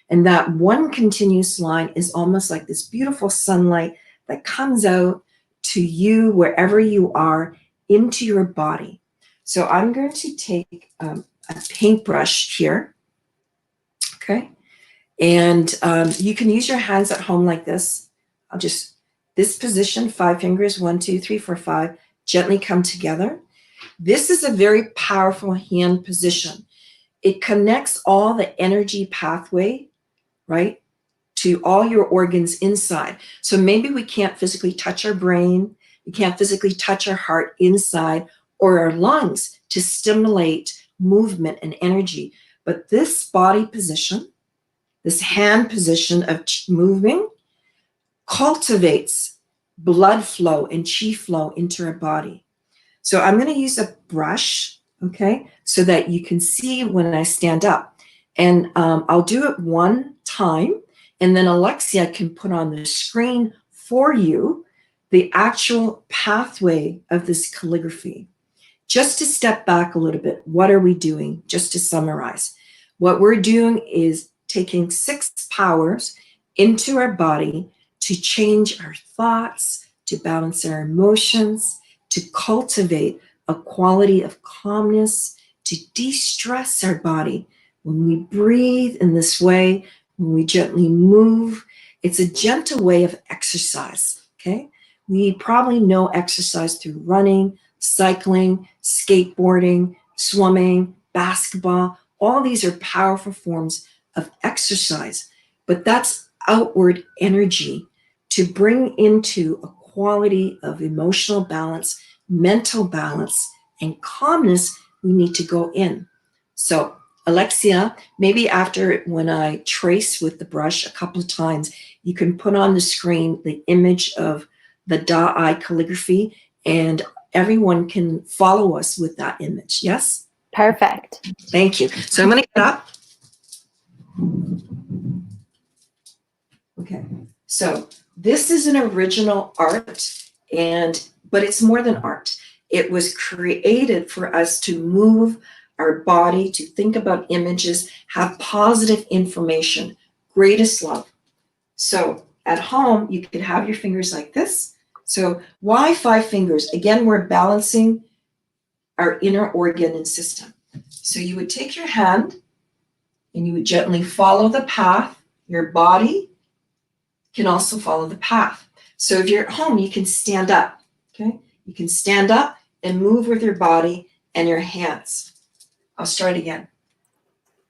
And that one continuous line is almost like this beautiful sunlight that comes out to you wherever you are into your body. So I'm going to take a paintbrush here, okay? And you can use your hands at home like this. I'll just, this position, 5 fingers, 1, 2, 3, 4, 5, gently come together. This is a very powerful hand position. It connects all the energy pathway, right, to all your organs inside. So maybe we can't physically touch our brain, we can't physically touch our heart inside, or our lungs to stimulate movement and energy. But this body position, this hand position of moving, cultivates blood flow and chi flow into our body. So I'm going to use a brush, okay, so that you can see when I stand up. And I'll do it one time, and then Alexia can put on the screen for you the actual pathway of this calligraphy. Just to step back a little bit, what are we doing? Just to summarize, what we're doing is taking 6 powers into our body to change our thoughts, to balance our emotions, to cultivate a quality of calmness, to de-stress our body. When we breathe in this way, when we gently move, it's a gentle way of exercise, okay? We probably know exercise through running, cycling, skateboarding, swimming, basketball. All these are powerful forms of exercise, but that's outward energy. To bring into a quality of emotional balance, mental balance, and calmness, we need to go in. So Alexia, maybe after when I trace with the brush a couple of times, you can put on the screen the image of the Da-I calligraphy, and everyone can follow us with that image. Yes? Perfect. Thank you. So I'm going to get up. Okay. So this is an original art, but it's more than art. It was created for us to move our body to think about images, have positive information, greatest love. So at home, you could have your fingers like this. So why 5 fingers? Again, we're balancing our inner organ and system. So you would take your hand and you would gently follow the path. Your body can also follow the path. So if you're at home, you can stand up, okay? You can stand up and move with your body and your hands. I'll start again.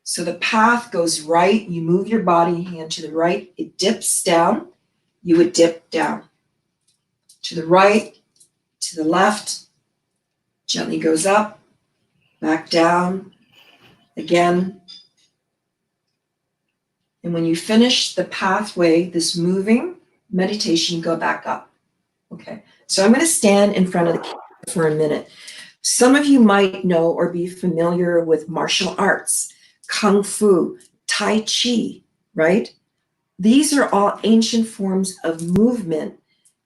So the path goes right, you move your body, hand to the right, it dips down, you would dip down. To the right, to the left, gently goes up, back down, again. And when you finish the pathway, this moving meditation, go back up. Okay, so I'm going to stand in front of the camera for a minute. Some of you might know or be familiar with martial arts, Kung Fu, Tai Chi, right? These are all ancient forms of movement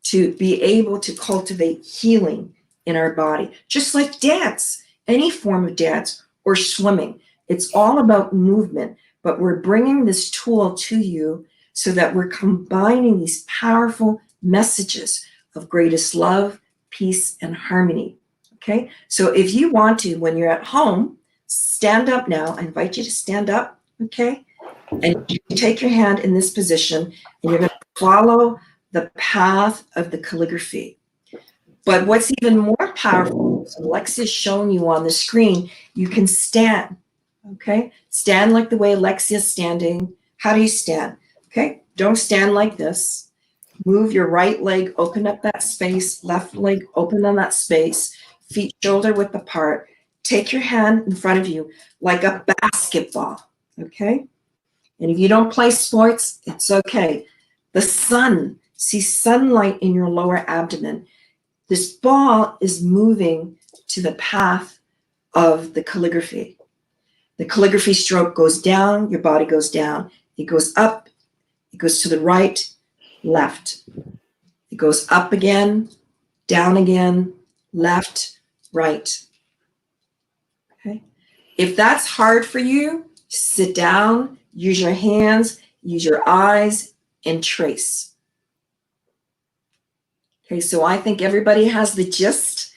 to be able to cultivate healing in our body. Just like dance, any form of dance or swimming. It's all about movement, but we're bringing this tool to you so that we're combining these powerful messages of greatest love, peace, and harmony. Okay, so if you want to, when you're at home, stand up now. I invite you to stand up, okay? And you take your hand in this position, and you're going to follow the path of the calligraphy. But what's even more powerful, so Alexia's showing you on the screen, you can stand, okay? Stand like the way Alexia's standing. How do you stand? Okay, don't stand like this. Move your right leg, open up that space, left leg, open on that space, feet shoulder width apart. Take your hand in front of you like a basketball, okay? And if you don't play sports, it's okay. The sun, see sunlight in your lower abdomen. This ball is moving to the path of the calligraphy. The calligraphy stroke goes down, your body goes down. It goes up, it goes to the right, left. It goes up again, down again, left, right. Okay. If that's hard for you, sit down, use your hands, use your eyes, and trace. Okay, so I think everybody has the gist.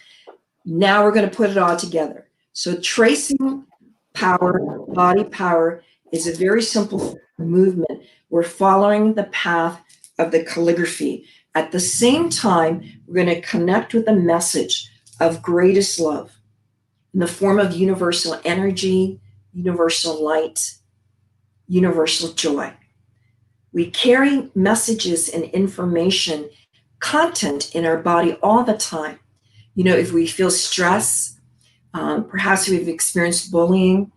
Now we're going to put it all together. So tracing power, body power, is a very simple movement. We're following the path of the calligraphy. At the same time, we're going to connect with the message of greatest love in the form of universal energy, universal light, universal joy. We carry messages and information, content in our body all the time. You know, if we feel stress, perhaps we've experienced bullying,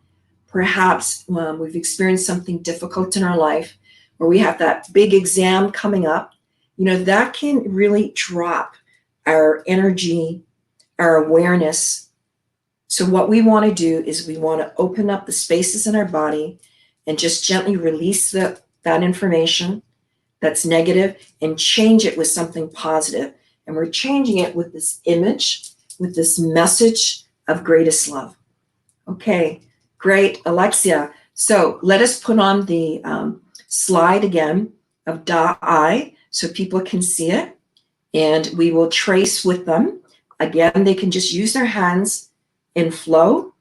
perhaps we've experienced something difficult in our life, or we have that big exam coming up, you know, that can really drop our energy, our awareness. So what we want to do is we want to open up the spaces in our body and just gently release that information that's negative and change it with something positive. And we're changing it with this image, with this message of greatest love. Okay, great, Alexia. So let us put on the slide again of Da-I so people can see it. And we will trace with them. Again, they can just use their hands in flow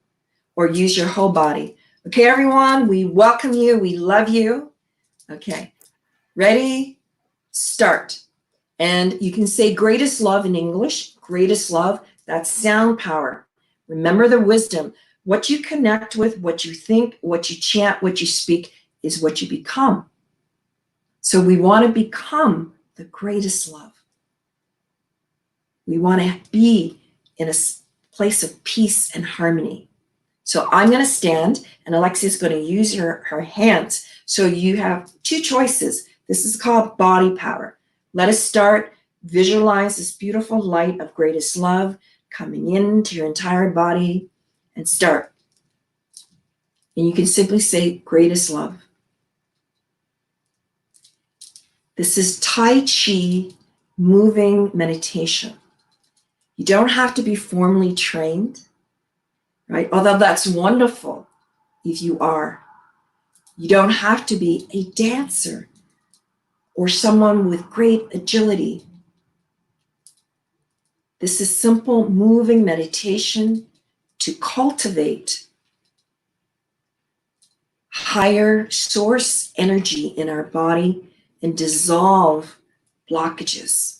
or use your whole body. Okay, everyone, we welcome you. We love you. Okay, ready, start. And you can say greatest love in English, greatest love, that's sound power. Remember the wisdom. What you connect with, what you think, what you chant, what you speak is what you become. So we want to become the greatest love. We want to be in a place of peace and harmony. So I'm going to stand and Alexia's going to use her hands. So you have two choices. This is called body power. Let us start. Visualize this beautiful light of greatest love coming into your entire body and start. And you can simply say greatest love. This is Tai Chi moving meditation. You don't have to be formally trained. right? Although that's wonderful if you are. You don't have to be a dancer or someone with great agility. This is simple moving meditation to cultivate higher source energy in our body and dissolve blockages.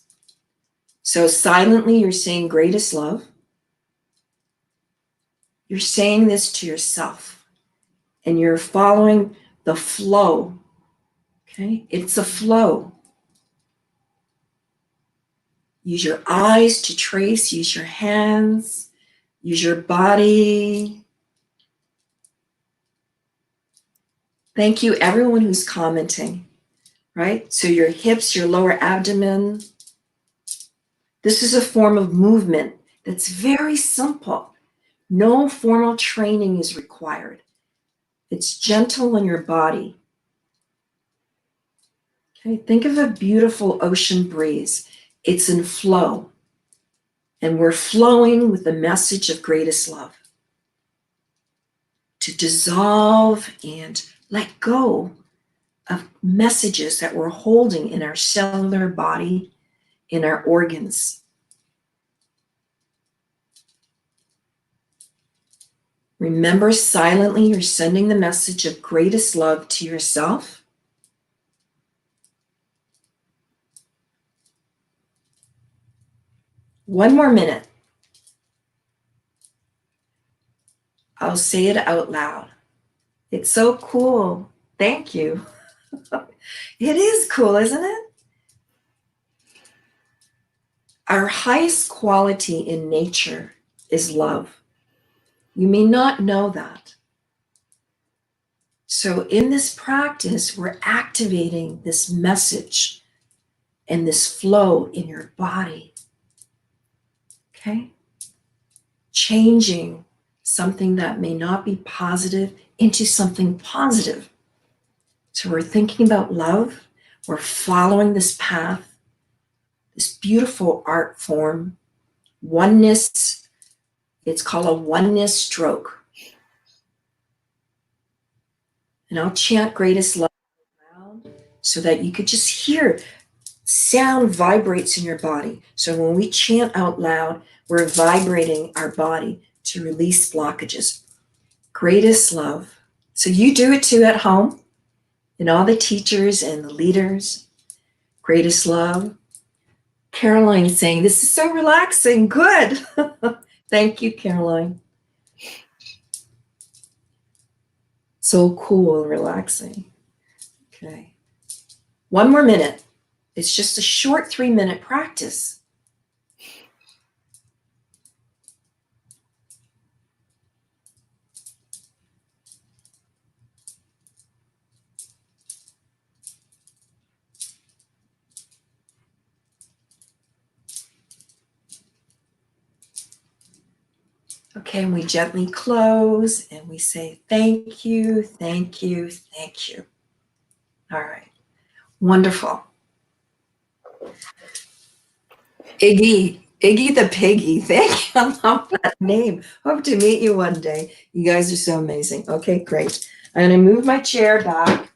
So silently, you're saying greatest love. You're saying this to yourself and you're following the flow. Okay, it's a flow. Use your eyes to trace, use your hands, use your body. Thank you, everyone who's commenting, right? So your hips, your lower abdomen. This is a form of movement that's very simple. No formal training is required. It's gentle on your body. Okay, think of a beautiful ocean breeze. It's in flow. And we're flowing with the message of greatest love. To dissolve and let go of messages that we're holding in our cellular body, in our organs. Remember, silently, you're sending the message of greatest love to yourself. One more minute. I'll say it out loud. It's so cool. Thank you. It is cool, isn't it? Our highest quality in nature is love. You may not know that. So in this practice, we're activating this message and this flow in your body. Okay? Changing something that may not be positive into something positive. So we're thinking about love. We're following this path, this beautiful art form, oneness. It's called a oneness stroke. And I'll chant greatest love loud so that you could just hear sound vibrates in your body. So when we chant out loud, we're vibrating our body to release blockages. Greatest love. So you do it too at home, and all the teachers and the leaders. Greatest love. Caroline saying, this is so relaxing. Good. Thank you, Caroline. So cool and relaxing. Okay. One more minute. It's just a short 3-minute practice. Okay, and we gently close and we say, thank you, thank you, thank you. All right, wonderful. Iggy the Piggy, thank you, I love that name. Hope to meet you one day. You guys are so amazing. Okay, great. I'm gonna move my chair back.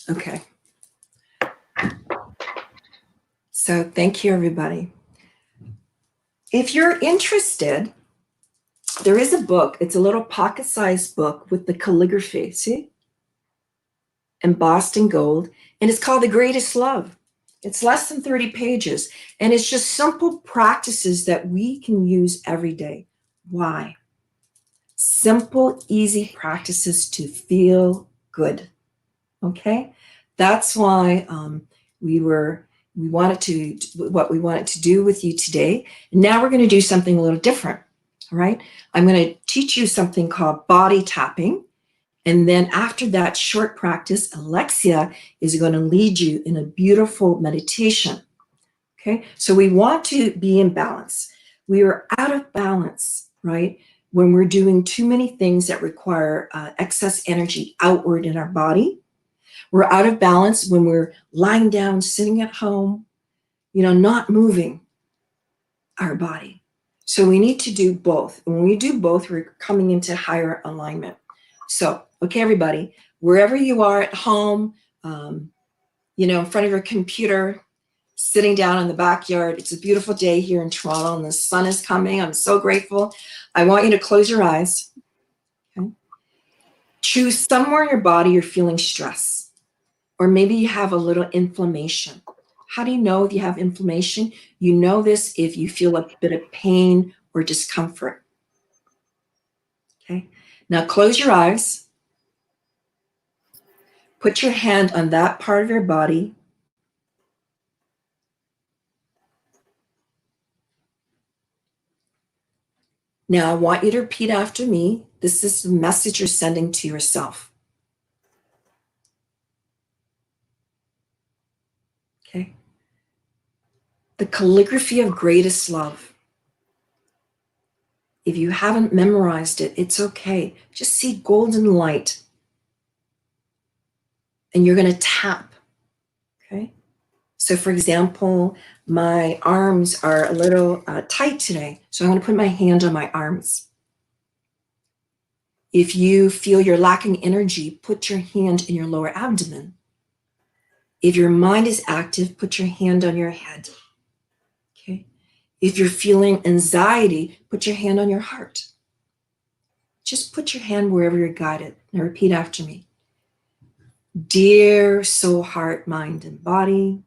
Okay. So thank you, everybody. If you're interested, there is a book. It's a little pocket-sized book with the calligraphy, see? Embossed in gold, and it's called The Greatest Love. It's less than 30 pages, and it's just simple practices that we can use every day. Why? Simple, easy practices to feel good, okay? That's why we wanted to do with you today. And now we're going to do something a little different, all right? I'm going to teach you something called body tapping. And then after that short practice, Alexia is going to lead you in a beautiful meditation, okay? So we want to be in balance. We are out of balance, right? When we're doing too many things that require excess energy outward in our body. We're out of balance when we're lying down, sitting at home, not moving. our body. So we need to do both. And when we do both, we're coming into higher alignment. So, okay, everybody, wherever you are at home, in front of your computer, sitting down in the backyard. It's a beautiful day here in Toronto and the sun is coming. I'm so grateful. I want you to close your eyes. Okay? Choose somewhere in your body you're feeling stress, or maybe you have a little inflammation. How do you know if you have inflammation? You know this if you feel a bit of pain or discomfort. Okay. Now close your eyes. Put your hand on that part of your body. Now I want you to repeat after me. This is the message you're sending to yourself. Okay. The calligraphy of greatest love. If you haven't memorized it, it's okay. Just see golden light. And you're going to tap. Okay. So for example, my arms are a little tight today. So I'm going to put my hand on my arms. If you feel you're lacking energy, put your hand in your lower abdomen. If your mind is active, put your hand on your head. Okay. If you're feeling anxiety, put your hand on your heart. Just put your hand wherever you're guided. Now repeat after me. Dear soul, heart, mind, and body.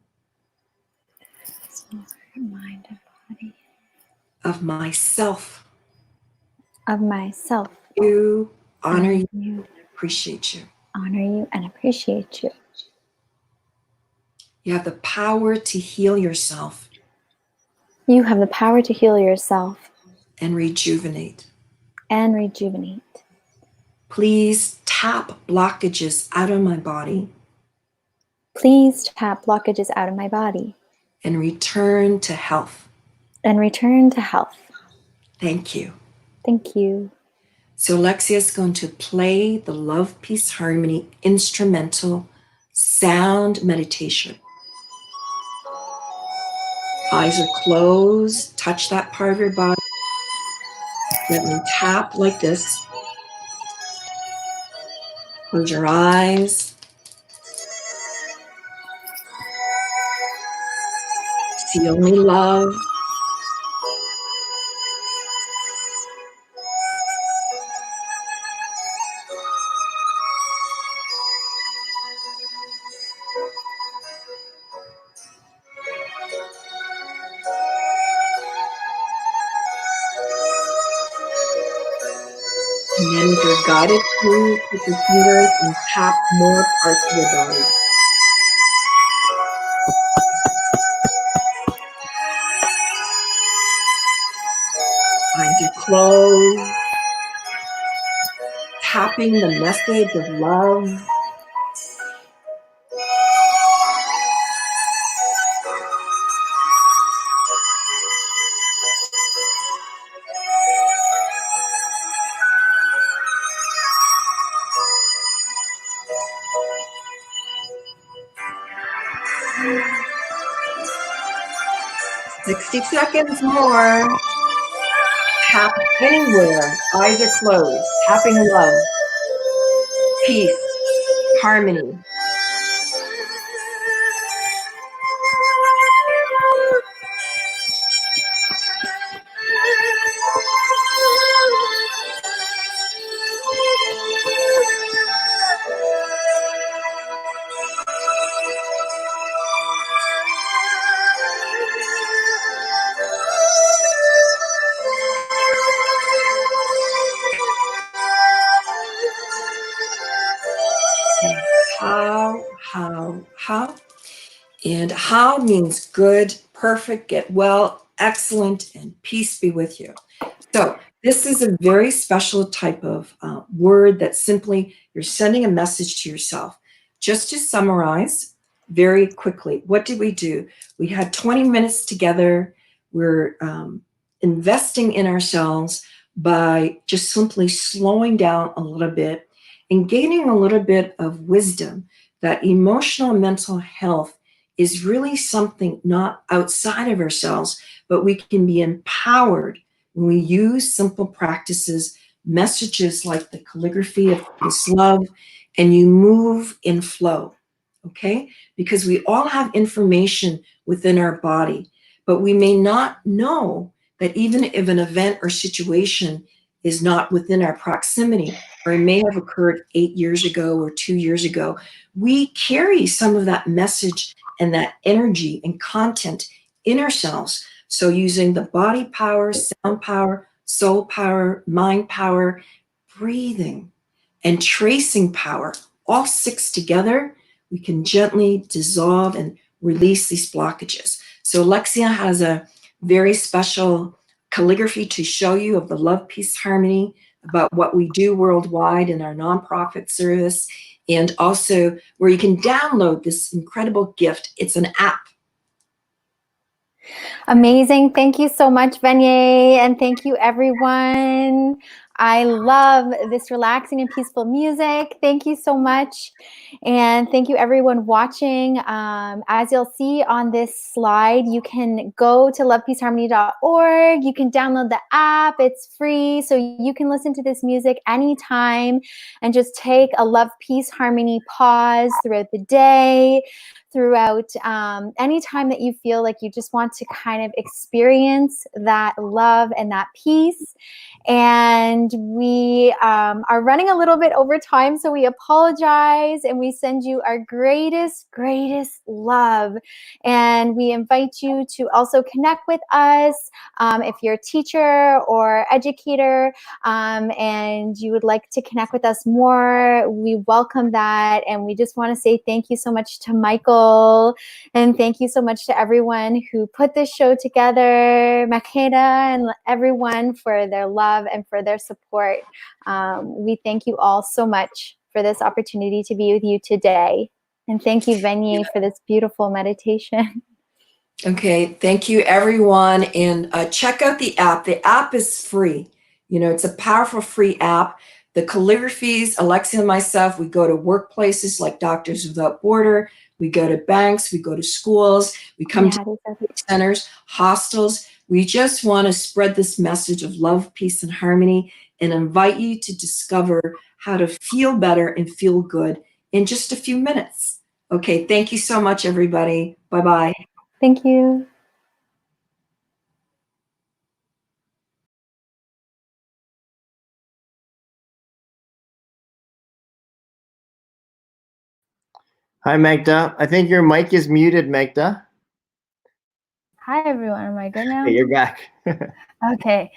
Soul, heart, mind, and body. Of myself. Of myself. You, honor you, you, appreciate you. honor you, and appreciate you. You have the power to heal yourself. You have the power to heal yourself. And rejuvenate. And rejuvenate. Please tap blockages out of my body. Please tap blockages out of my body. And return to health. And return to health. Thank you. Thank you. So Alexia is going to play the Love, Peace, Harmony instrumental sound meditation. Eyes are closed. Touch that part of your body. Let me tap like this. Close your eyes. See only love. And then if you're guided through with your fingers and tap more parts of your body. Eyes are closed. Tapping the message of love. "60 seconds more." Tap anywhere. Eyes are closed. Tapping love, peace, harmony. How. And how means good, perfect, get well, excellent, and peace be with you. So this is a very special type of word that simply you're sending a message to yourself. Just to summarize very quickly, what did we do? We had 20 minutes together. We're investing in ourselves by just simply slowing down a little bit and gaining a little bit of wisdom that emotional and mental health is really something not outside of ourselves, but we can be empowered when we use simple practices, messages like the calligraphy of peace, love, and you move in flow, okay? Because we all have information within our body, but we may not know that even if an event or situation is not within our proximity, or it may have occurred 8 years ago or 2 years ago, we carry some of that message and that energy and content in ourselves. So using the body power, sound power, soul power, mind power, breathing, and tracing power, all 6 together, we can gently dissolve and release these blockages. So Alexia has a very special calligraphy to show you of the love, peace, harmony, about what we do worldwide in our nonprofit service, and also where you can download this incredible gift. It's an app. Amazing. Thank you so much, Beignet, and thank you, everyone. I love this relaxing and peaceful music. Thank you so much. And thank you, everyone watching. As you'll see on this slide, you can go to lovepeaceharmony.org. You can download the app. It's free. So you can listen to this music anytime and just take a love, peace, harmony pause throughout the day, throughout any time that you feel like you just want to kind of experience that love and that peace. And we are running a little bit over time, so we apologize, and we send you our greatest love. And we invite you to also connect with us if you're a teacher or educator and you would like to connect with us more. We welcome that, and we just want to say thank you so much to Michael, and thank you so much to everyone who put this show together, Makeda and everyone, for their love and for their support. We thank you all so much for this opportunity to be with you today. And thank you, Beignet, for this beautiful meditation. Okay, thank you, everyone. And check out the app. The app is free. You know, it's a powerful free app. The calligraphies, Alexia and myself, we go to workplaces like Doctors Without Border. We go to banks. We go to schools. We come to centers, hostels. We just want to spread this message of love, peace, and harmony, and invite you to discover how to feel better and feel good in just a few minutes. Okay, thank you so much, everybody. Bye-bye. Thank you. Hi, Magda. I think your mic is muted, Magda. Hi, everyone. Am I good now? Hey, you're back. Okay.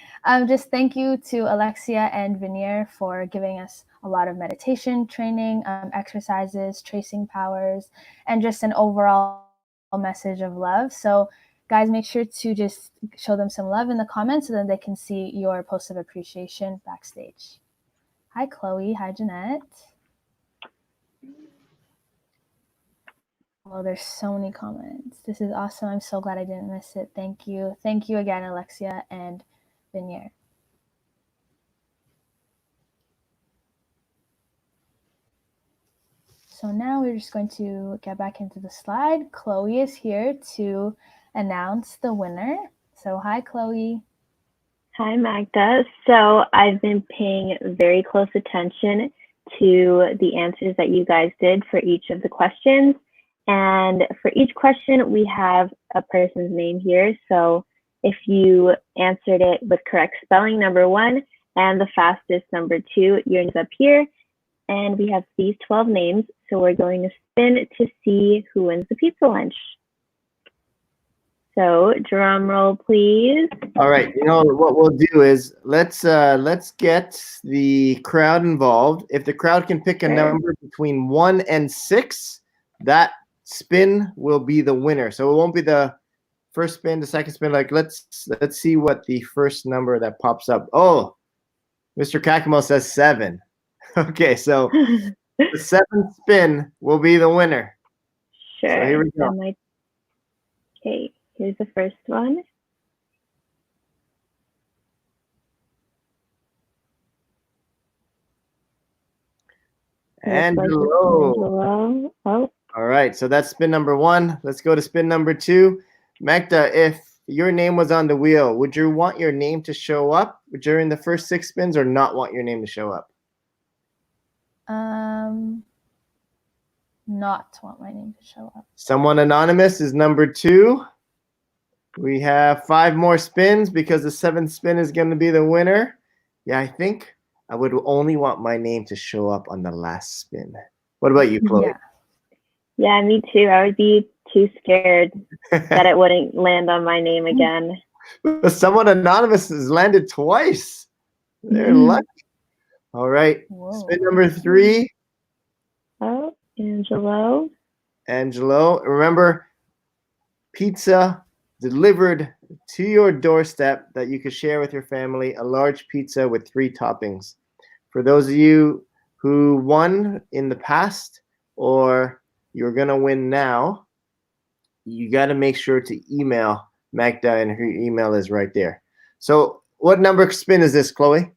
Just thank you to Alexia and Veneer for giving us a lot of meditation training, exercises, tracing powers, and just an overall message of love. So guys, make sure to just show them some love in the comments so that they can see your post of appreciation backstage. Hi, Chloe. Hi, Jeanette. Oh, there's so many comments. This is awesome. I'm so glad I didn't miss it. Thank you. Thank you again, Alexia and Veneer. So now we're just going to get back into the slide. Chloe is here to announce the winner. So hi, Chloe. Hi, Magda. So I've been paying very close attention to the answers that you guys did for each of the questions. And for each question, we have a person's name here. So if you answered it with correct spelling, number 1, and the fastest, number 2, your name's up here. And we have these 12 names. So we're going to spin to see who wins the pizza lunch. So drum roll, please. All right. You know what we'll do is let's get the crowd involved. If the crowd can pick a number between 1 and 6, that spin will be the winner. So it won't be the first spin, the second spin. Like let's see what the first number that pops up. Oh, Mr. Kakamo says 7. Okay, so the 7th spin will be the winner. Sure. So here we go. Okay, here's the first one. Angelo. Oh, All right, so that's spin number 1. Let's go to spin number 2. Magda, if your name was on the wheel, would you want your name to show up during the first 6 spins or not want your name to show up? Not want my name to show up. Someone anonymous is number 2. We have 5 more spins because the 7th spin is going to be the winner. Yeah, I think I would only want my name to show up on the last spin. What about you, Chloe? Yeah, me too. I would be too scared that it wouldn't land on my name again. But someone anonymous has landed twice. They're lucky. All right. Whoa. Spin number 3. Oh, Angelo. Angelo. Remember, pizza delivered to your doorstep that you could share with your family. A large pizza with 3 toppings. For those of you who won in the past or you're going to win now, you got to make sure to email Magda, and her email is right there. So what number spin is this, Chloe?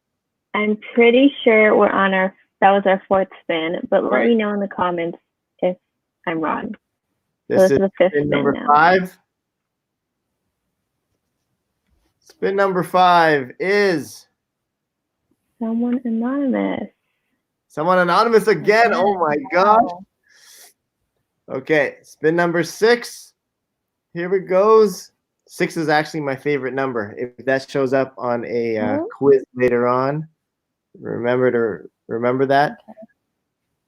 I'm pretty sure we're on that was our 4th spin, but let Right. me know in the comments if I'm wrong. This is the 5th spin spin number now. 5. Spin number 5 is Someone anonymous. someone anonymous again. Oh my gosh. Wow. Okay, spin number 6. Here it goes. 6 is actually my favorite number. If that shows up on a quiz later on, remember that.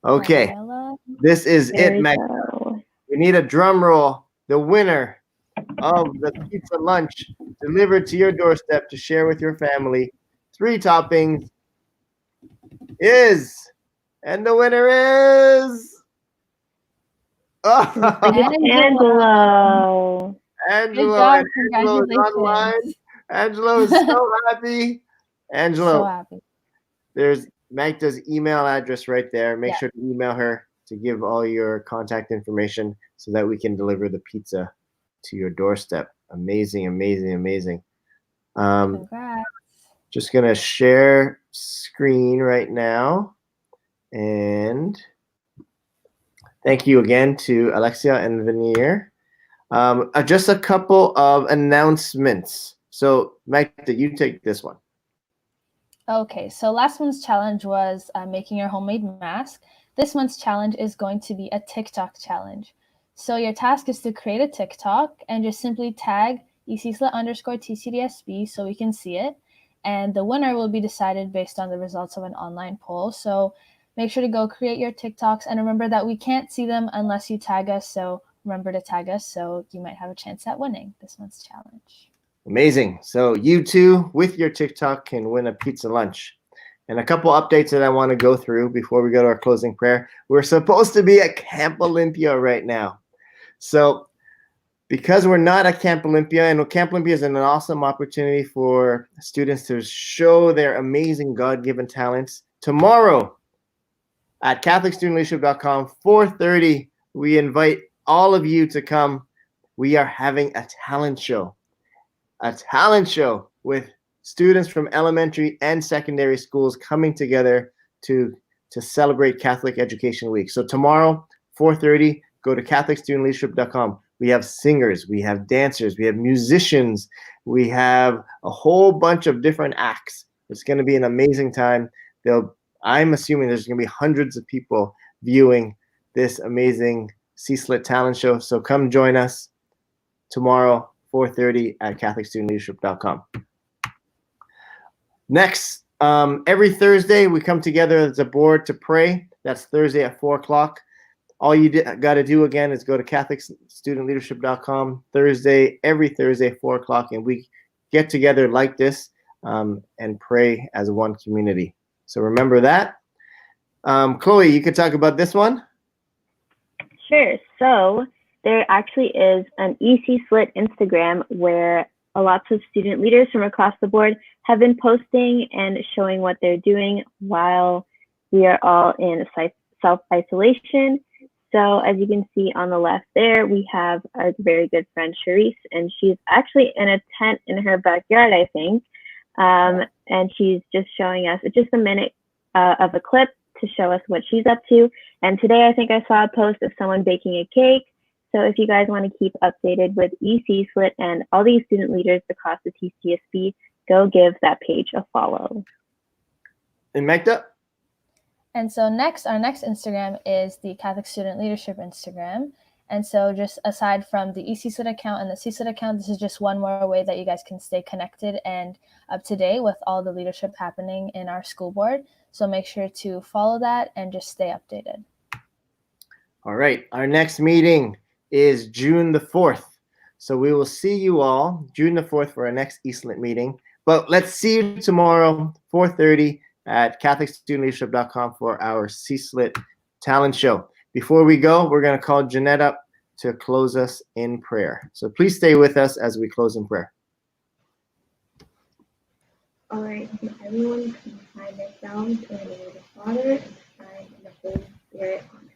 Okay, Daniela. this is There it, we Magda. go. We need a drum roll. The winner of the pizza lunch delivered to your doorstep to share with your family, 3 toppings, is, and the winner is Angelo. Angelo. job. And Angelo is online. Congratulations. Angelo is so happy. Angelo, So happy. there's Magda's email address right there. Make Yeah. sure to email her to give all your contact information so that we can deliver the pizza to your doorstep. Amazing, amazing, amazing. Congrats. Just gonna share screen right now, and thank you again to Alexia and Veneer. Just a couple of announcements. So, Magda, you take this one. Okay, so last month's challenge was making your homemade mask. This month's challenge is going to be a TikTok challenge. So your task is to create a TikTok and just simply tag ECSLIT_TCDSB so we can see it. And the winner will be decided based on the results of an online poll. So make sure to go create your TikToks, and remember that we can't see them unless you tag us. So remember to tag us so you might have a chance at winning this month's challenge. Amazing. So you too, with your TikTok, can win a pizza lunch. And a couple updates that I want to go through before we go to our closing prayer. We're supposed to be at Camp Olympia right now. So because we're not at Camp Olympia, and Camp Olympia is an awesome opportunity for students to show their amazing God-given talents. Tomorrow at CatholicStudentLeadership.com, 4:30, we invite all of you to come. We are having a talent show with students from elementary and secondary schools coming together to celebrate Catholic Education Week. So tomorrow, 4:30, go to CatholicStudentLeadership.com. We have singers, we have dancers, we have musicians, we have a whole bunch of different acts. It's going to be an amazing time. I'm assuming there's going to be hundreds of people viewing this amazing ECSLIT talent show. So come join us tomorrow, 4:30 at CatholicStudentLeadership.com. Next, every Thursday we come together as a board to pray. That's Thursday at 4 o'clock. All you got to do again is go to CatholicStudentLeadership.com every Thursday, 4 o'clock, and we get together like this and pray as one community. So remember that. Chloe, you could talk about this one. Sure. So there actually is an ECSLIT Instagram where lots of student leaders from across the board have been posting and showing what they're doing while we are all in self-isolation. So as you can see on the left there, we have our very good friend Charisse, and she's actually in a tent in her backyard, I think. And she's just showing us just a minute of a clip to show us what she's up to. And today I think I saw a post of someone baking a cake. So if you guys want to keep updated with ECSLIT and all these student leaders across the TCSB, go give that page a follow. And Magda? And so next, our next Instagram is the Catholic Student Leadership Instagram. And so just aside from the ECSLIT account and the CSLIT account, this is just one more way that you guys can stay connected and up to date with all the leadership happening in our school board. So make sure to follow that and just stay updated. All right. Our next meeting is June the 4th. So we will see you all June the 4th for our next ECSLIT meeting. But let's see you tomorrow, 4:30 at CatholicStudentLeadership.com for our CSLIT talent show. Before we go, we're going to call Jeanette up to close us in prayer. So please stay with us as we close in prayer. All right, can everyone confine themselves in the name of the Father, and the Son, and the Holy Spirit. Amen.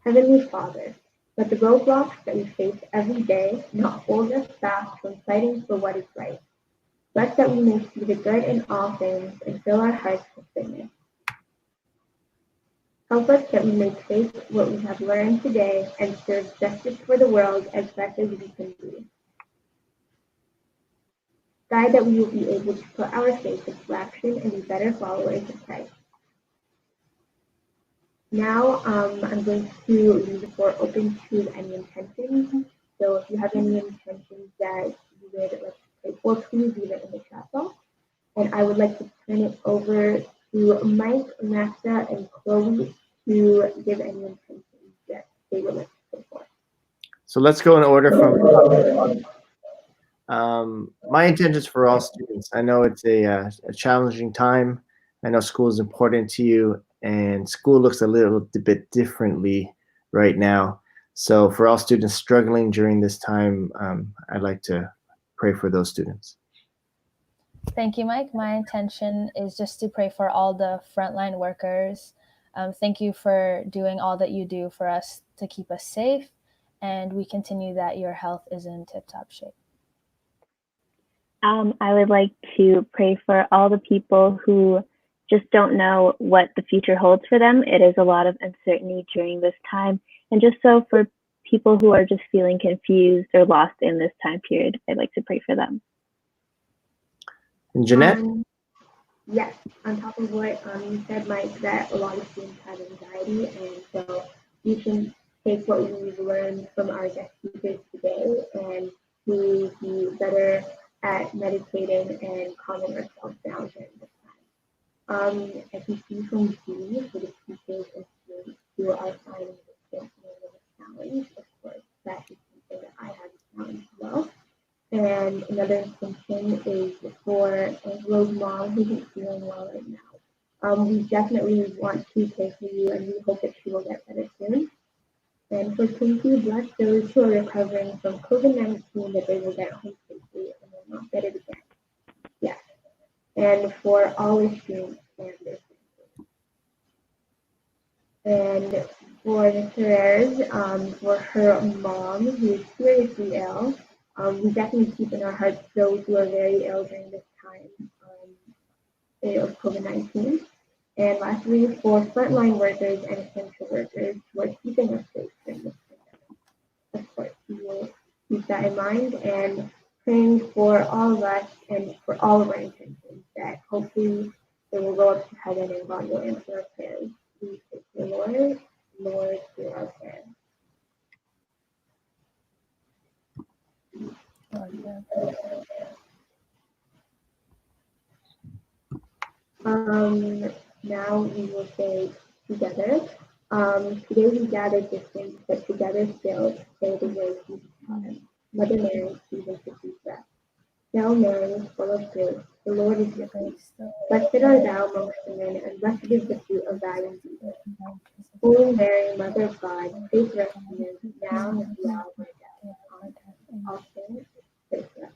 Heavenly Father, let the roadblocks that we face every day not hold us back from fighting for what is right. Let that we may see the good in all things and fill our hearts with goodness. Help us that we may take what we have learned today and serve justice for the world as best as we can do. Guide that we will be able to put our faith into action and be better followers of Christ. Now, I'm going to leave the floor open to any intentions. So if you have any intentions that you would like to pray for, please leave it in the chat box. And I would like to turn it over to Mike, Maxa, and Chloe to give any intentions that they would like to pray for. So let's go in order from my intentions for all students. I know it's a challenging time. I know school is important to you, and school looks a little bit differently right now. So for all students struggling during this time, I'd like to pray for those students. Thank you, Mike. My intention is just to pray for all the frontline workers. Thank you for doing all that you do for us to keep us safe, and we continue that your health is in tip-top shape. I would like to pray for all the people who just don't know what the future holds for them. It is a lot of uncertainty during this time. And just so for people who are just feeling confused or lost in this time period, I'd like to pray for them. And Jeanette? Yes, on top of what you said, Mike, that a lot of students have anxiety, and so you can take what we've learned from our guest speakers today and to be better at meditating and calming ourselves down during this time. As you see from G, for the teachers and students who are finding this challenge, of course, that is something that I have a challenge as well. And another intention is for Angelo's mom, who isn't feeling well right now. We definitely want to pray for you, and we hope that she will get better soon. And for Pinky, bless those who are recovering from COVID-19, that they will get home safely and will not get it again. Yes. And for all the students and their families. And for the Thurs, for her mom, who is seriously ill, we definitely keep in our hearts those who are very ill during this time of COVID-19. And lastly, for frontline workers and essential workers who are keeping us safe during this pandemic. Of course, we will keep that in mind and praying for all of us and for all of our intentions that hopefully they will go up to heaven and God will answer our prayers. We thank the Lord, Lord, hear our prayers. Now we will say together. Today we gather distant, but together still say the words Jesus taught us. Mother Mary, please intercede for us. Hail Mary, full of grace, the Lord is with thee. Blessed art thou amongst women, and blessed is the fruit of thy womb, Jesus. Holy Mary, Mother of God, pray for us sinners, now and at the hour of our death. Amen. All saints, pray for us.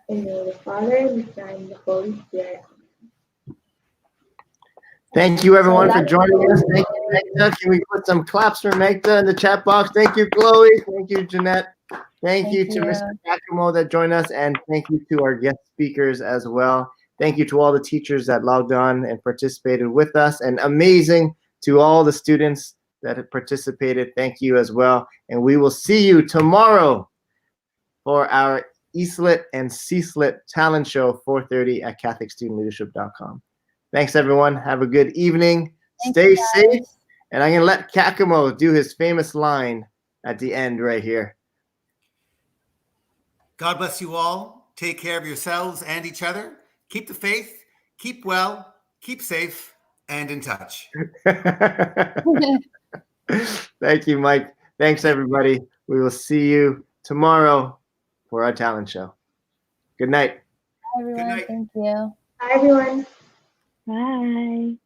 In the name of the Father, and the Son, and the Holy Spirit. Thank you, everyone, for joining us. Thank you, Magda. Can we put some claps for Magda in the chat box? Thank you, Chloe. Thank you, Jeanette. Thank you to Mr. Giacomo that joined us, and thank you to our guest speakers as well. Thank you to all the teachers that logged on and participated with us, and amazing to all the students that have participated. Thank you as well. And we will see you tomorrow for our ECSLIT and CSLIT talent show, 4:30 at CatholicStudentLeadership.com. Thanks, everyone. Have a good evening. Stay safe. And I'm going to let Kakamo do his famous line at the end right here. God bless you all. Take care of yourselves and each other. Keep the faith, keep well, keep safe, and in touch. Thank you, Mike. Thanks, everybody. We will see you tomorrow for our talent show. Good night. Everyone, night. thank you. Bye, everyone. Bye.